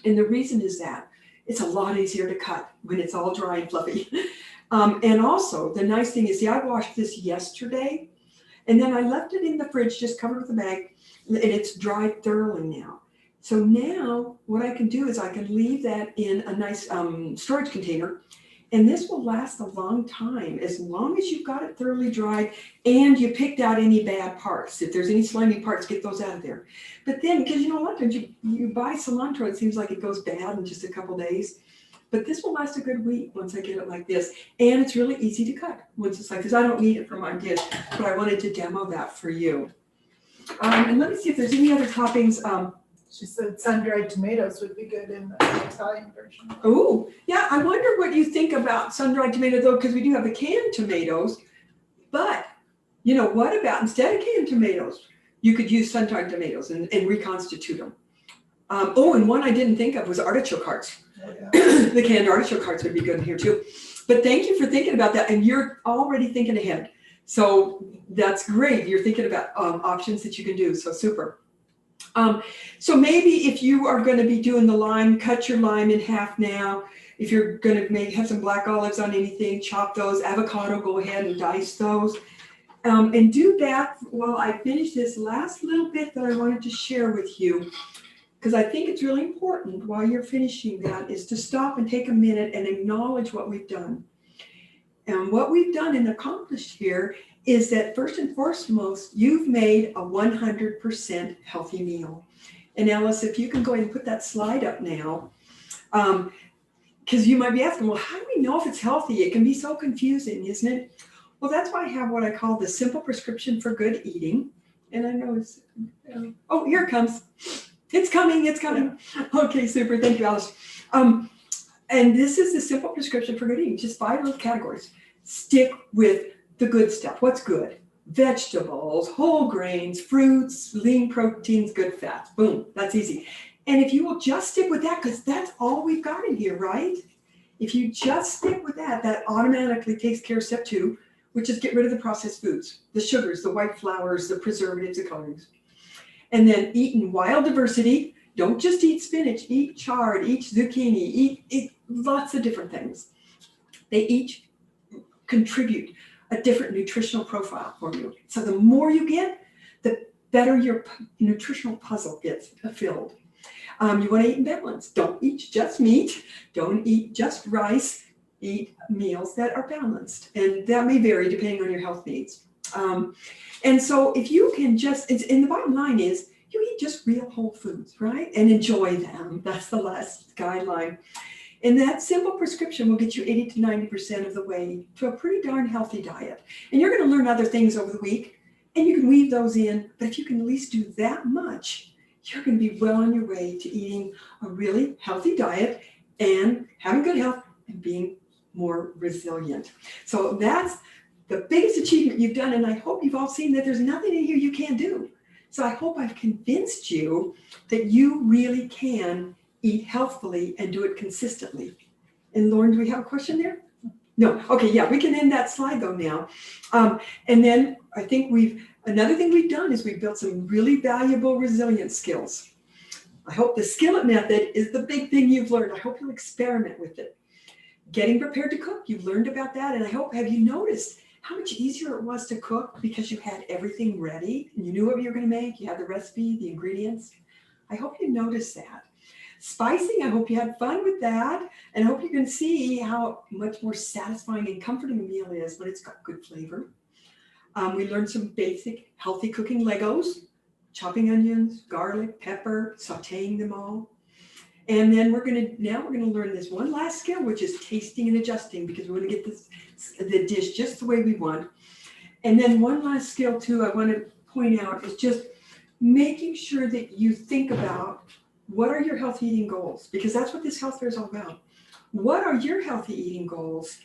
S2: And the reason is that it's a lot easier to cut when it's all dry and fluffy. And also, the nice thing is, I washed this yesterday, and then I left it in the fridge, just covered with a bag, and it's dried thoroughly now. So now what I can do is I can leave that in a nice storage container, and this will last a long time, as long as you've got it thoroughly dried and you picked out any bad parts. If there's any slimy parts, get those out of there. But then, because a lot of times you buy cilantro, it seems like it goes bad in just a couple days. But this will last a good week once I get it like this. And it's really easy to cut once it's like this. I don't need it for my dish, but I wanted to demo that for you. And let me see if there's any other toppings.
S3: She said sun-dried tomatoes would be good in the Italian version.
S2: Oh, yeah. I wonder what you think about sun-dried tomato, though, because we do have the canned tomatoes. But, what about instead of canned tomatoes, you could use sun-dried tomatoes and reconstitute them. And one I didn't think of was artichoke hearts.
S3: Oh, yeah.
S2: The canned artichoke hearts would be good in here, too. But thank you for thinking about that. And you're already thinking ahead. So that's great. You're thinking about options that you can do. So super. So maybe if you are going to be doing the lime, cut your lime in half now. If you're going to maybe have some black olives on anything, chop those. Avocado, go ahead and dice those. And do that while I finish this last little bit that I wanted to share with you. Because I think it's really important while you're finishing that is to stop and take a minute and acknowledge what we've done. And what we've done and accomplished here is that first and foremost, you've made a 100% healthy meal. And Alice, if you can go ahead and put that slide up now, because you might be asking, well, how do we know if it's healthy? It can be so confusing, isn't it? Well, that's why I have what I call the simple prescription for good eating. And I know it's, oh, here it comes. It's coming. Yeah. Okay, super. Thank you, Alice. And this is the simple prescription for good eating, just 5 little categories. Stick with the good stuff. What's good? Vegetables, whole grains, fruits, lean proteins, good fats. Boom, that's easy. And if you will just stick with that, because that's all we've got in here, right? If you just stick with that, that automatically takes care of step 2, which is get rid of the processed foods, the sugars, the white flours, the preservatives, the colorings. And then eat in wild diversity. Don't just eat spinach, eat chard, eat zucchini, eat lots of different things. They each contribute a different nutritional profile for you. So the more you get, the better your nutritional puzzle gets filled. You want to eat in balance. Don't eat just meat. Don't eat just rice. Eat meals that are balanced. And that may vary depending on your health needs. And so if you can just, and the bottom line is, you eat just real whole foods, right? And enjoy them. That's the last guideline. And that simple prescription will get you 80 to 90% of the way to a pretty darn healthy diet. And you're going to learn other things over the week, and you can weave those in. But if you can at least do that much, you're going to be well on your way to eating a really healthy diet and having good health and being more resilient. So that's the biggest achievement you've done. And I hope you've all seen that there's nothing in here you can't do. So I hope I've convinced you that you really can eat healthfully and do it consistently. And Lauren, do we have a question there? No. Okay, yeah, we can end that slide though now. And then I think another thing we've done is we've built some really valuable resilience skills. I hope the Skillet method is the big thing you've learned. I hope you'll experiment with it. Getting prepared to cook, you've learned about that. And I hope, have you noticed how much easier it was to cook because you had everything ready and you knew what you were going to make? You had the recipe, the ingredients. I hope you noticed that. Spicing, I hope you had fun with that. And I hope you can see how much more satisfying and comforting a meal is when it's got good flavor. We learned some basic healthy cooking Legos, chopping onions, garlic, pepper, sauteing them all. And then we're gonna learn this one last skill, which is tasting and adjusting, because we want to get the dish just the way we want. And then one last skill too, I want to point out is just making sure that you think about what are your healthy eating goals, because that's what this health fair is all about. What are your healthy eating goals?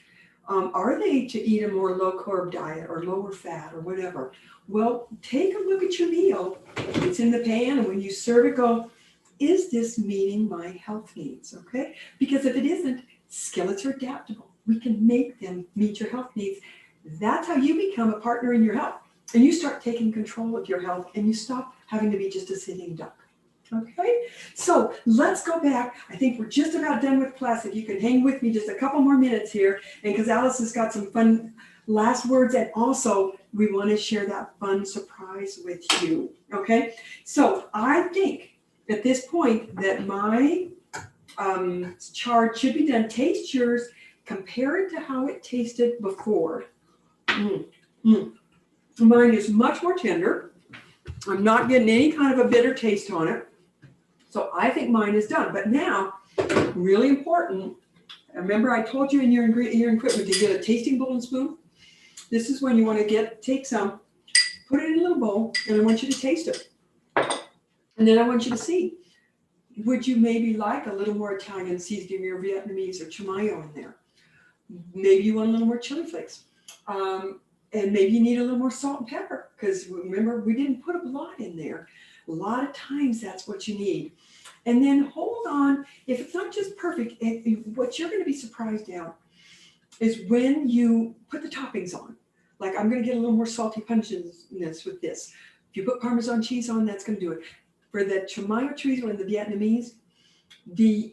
S2: Are they to eat a more low carb diet or lower fat or whatever? Well, take a look at your meal. It's in the pan, and when you serve it, go, is this meeting my health needs? Okay? Because if it isn't, skillets are adaptable. We can make them meet your health needs. That's how you become a partner in your health. And you start taking control of your health, and you stop having to be just a sitting duck. Okay, so let's go back. I think we're just about done with class. If you can hang with me just a couple more minutes here, and because Alice has got some fun last words, and also we want to share that fun surprise with you. Okay, so I think at this point that my chart should be done. Taste yours, compare it to how it tasted before. Mine is much more tender. I'm not getting any kind of a bitter taste on it. So I think mine is done. But now, really important, remember I told you in your equipment to get a tasting bowl and spoon? This is when you want to take some, put it in a little bowl, and I want you to taste it. And then I want you to see, would you maybe like a little more Italian seasoning or Vietnamese or chamayo in there? Maybe you want a little more chili flakes. And maybe you need a little more salt and pepper, because remember, we didn't put a lot in there. A lot of times that's what you need. And then hold on, if it's not just perfect, what you're going to be surprised at is when you put the toppings on. Like I'm going to get a little more salty punchiness with this. If you put Parmesan cheese on, that's going to do it. For the chamayo chorizo and the Vietnamese, the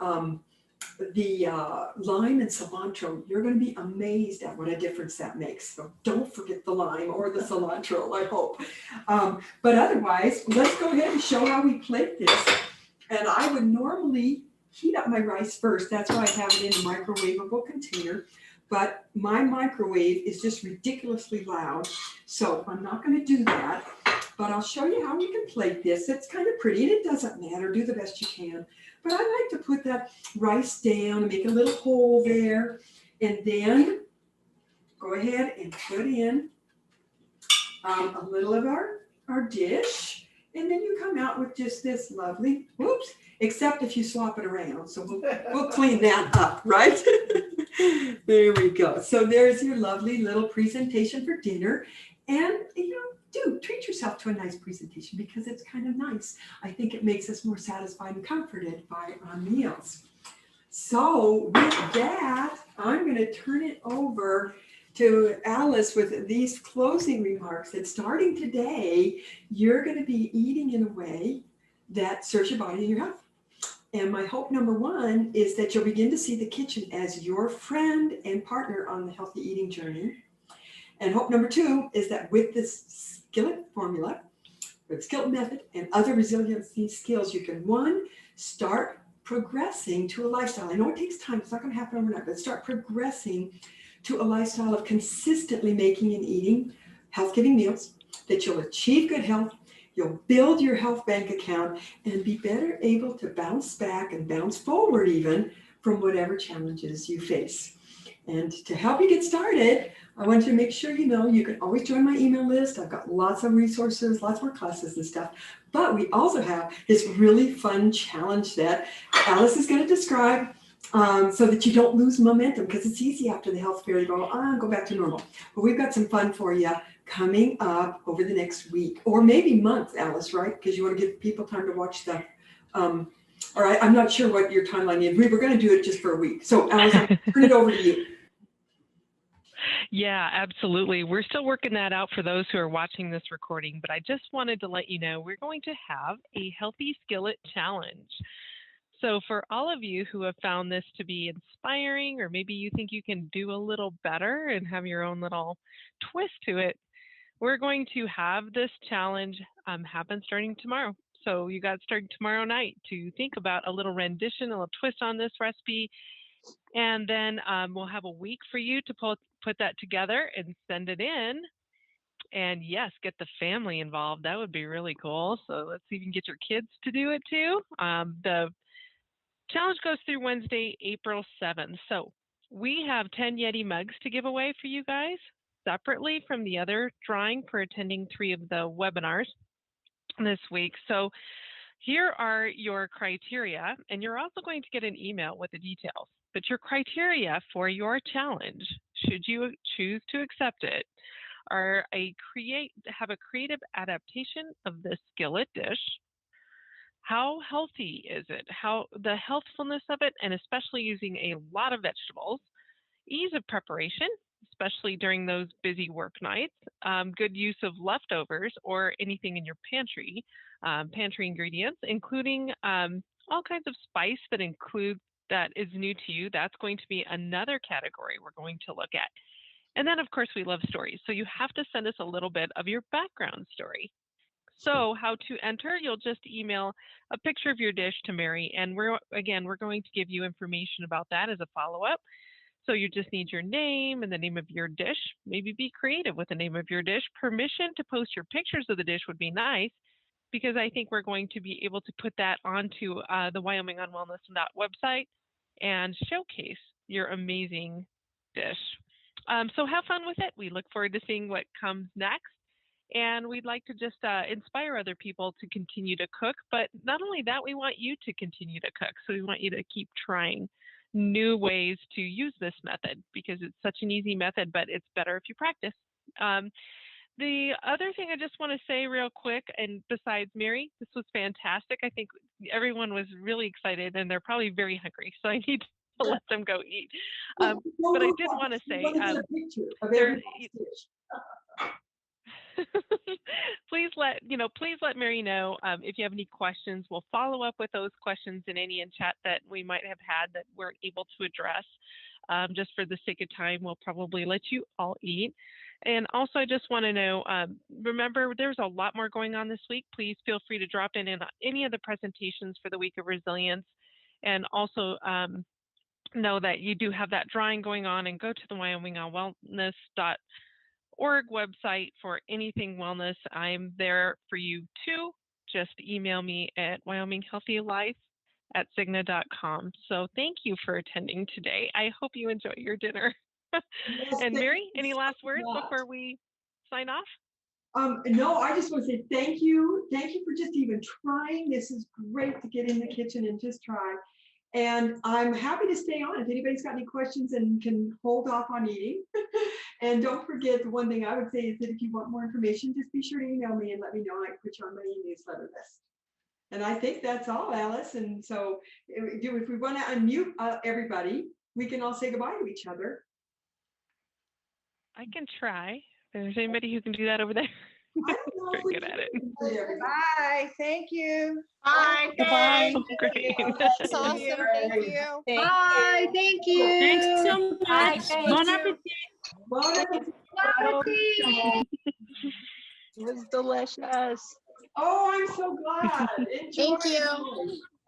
S2: lime and cilantro, you're going to be amazed at what a difference that makes. So don't forget the lime or the cilantro, I hope. But otherwise, let's go ahead and show how we plate this. And I would normally heat up my rice first. That's why I have it in a microwavable container. But my microwave is just ridiculously loud. So I'm not going to do that. But I'll show you how we can plate this. It's kind of pretty, and it doesn't matter. Do the best you can. But I like to put that rice down and make a little hole there. And then go ahead and put in a little of our dish. And then you come out with just this lovely, whoops, except if you swap it around. So we'll clean that up, right? There we go. So there's your lovely little presentation for dinner. And, treat yourself to a nice presentation, because it's kind of nice. I think it makes us more satisfied and comforted by our meals. So with that, I'm going to turn it over to Alice with these closing remarks that starting today, you're going to be eating in a way that serves your body and your health. And my hope number one is that you'll begin to see the kitchen as your friend and partner on the healthy eating journey. And hope number two is that with this Skillet formula, or the Skillet method, and other resiliency skills, you can, one, start progressing to a lifestyle. I know it takes time. It's not going to happen overnight, but start progressing to a lifestyle of consistently making and eating health-giving meals, that you'll achieve good health, you'll build your health bank account, and be better able to bounce back and bounce forward even from whatever challenges you face. And to help you get started, I want you to make sure you can always join my email list. I've got lots of resources, lots more classes and stuff. But we also have this really fun challenge that Alice is going to describe, so that you don't lose momentum, because it's easy after the health fair to go back to normal. But we've got some fun for you coming up over the next week, or maybe month, Alice, right? Because you want to give people time to watch the all right, I'm not sure what your timeline is. We were going to do it just for a week. So Alice, I'll turn it over to you.
S1: Yeah, absolutely. We're still working that out for those who are watching this recording, but I just wanted to let you know we're going to have a Healthy Skillet Challenge. So for all of you who have found this to be inspiring, or maybe you think you can do a little better and have your own little twist to it, we're going to have this challenge happen starting tomorrow. So you got started tomorrow night to think about a little rendition, a little twist on this recipe. And then we'll have a week for you to put that together and send it in. And yes, get the family involved. That would be really cool. So let's even get your kids to do it too. The Challenge goes through Wednesday, April 7th. So we have 10 Yeti mugs to give away for you guys separately from the other drawing for attending 3 of the webinars this week. So here are your criteria, and you're also going to get an email with the details. But your criteria for your challenge, should you choose to accept it, are have a creative adaptation of the skillet dish. How healthy is it? How the healthfulness of it, and especially using a lot of vegetables. Ease of preparation, especially during those busy work nights. Good use of leftovers or anything in your pantry ingredients, including all kinds of spice that is new to you. That's going to be another category we're going to look at. And then, of course, we love stories. So you have to send us a little bit of your background story. So how to enter, you'll just email a picture of your dish to Mary. And we're going to give you information about that as a follow-up. So you just need your name and the name of your dish. Maybe be creative with the name of your dish. Permission to post your pictures of the dish would be nice, because I think we're going to be able to put that onto the Wyoming on Wellness website and showcase your amazing dish. So have fun with it. We look forward to seeing what comes next. And we'd like to just inspire other people to continue to cook. But not only that, we want you to continue to cook. So we want you to keep trying new ways to use this method, because it's such an easy method, but it's better if you practice. The other thing I just want to say real quick, and besides Mary, this was fantastic. I think everyone was really excited, and they're probably very hungry. So I need to let them go eat. But I did want to say, please let Mary know if you have any questions. We'll follow up with those questions in any in chat that we might have had that weren't able to address. Just for the sake of time, we'll probably let you all eat. And also, I just want to know, remember, there's a lot more going on this week. Please feel free to drop in any of the presentations for the Week of Resilience. And also know that you do have that drawing going on, and go to the WyomingOnWellness.org website for anything wellness. I'm there for you too. Just email me at wyominghealthylife@cigna.com. So thank you for attending today. I hope you enjoy your dinner.
S2: Yes,
S1: and Mary, any last words before we sign off?
S2: No, I just want to say thank you. Thank you for just even trying. This is great to get in the kitchen and just try. And I'm happy to stay on if anybody's got any questions and can hold off on eating. And don't forget, the one thing I would say is that if you want more information, just be sure to email me and let me know, and I can put you on my newsletter list. And I think that's all, Alice. And so if we want to unmute everybody, we can all say goodbye to each other.
S1: I can try. If there's anybody who can do that over there.
S2: I don't know.
S1: Very good at it.
S3: Bye. Thank you.
S4: Bye.
S1: Bye.
S4: Thank
S1: Great.
S4: you.
S5: That's awesome. Thank you.
S4: Bye. Thank you.
S6: Thanks so
S4: Bye,
S6: much.
S4: thank
S6: Bon
S4: you.
S6: appetit.
S5: It was delicious.
S2: Oh, I'm so glad. Enjoy.
S5: Thank you.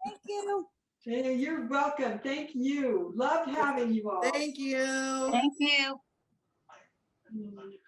S4: Thank you.
S2: Hey, you're welcome. Thank you. Loved having you all.
S3: Thank you.
S6: Thank you.
S2: Mm.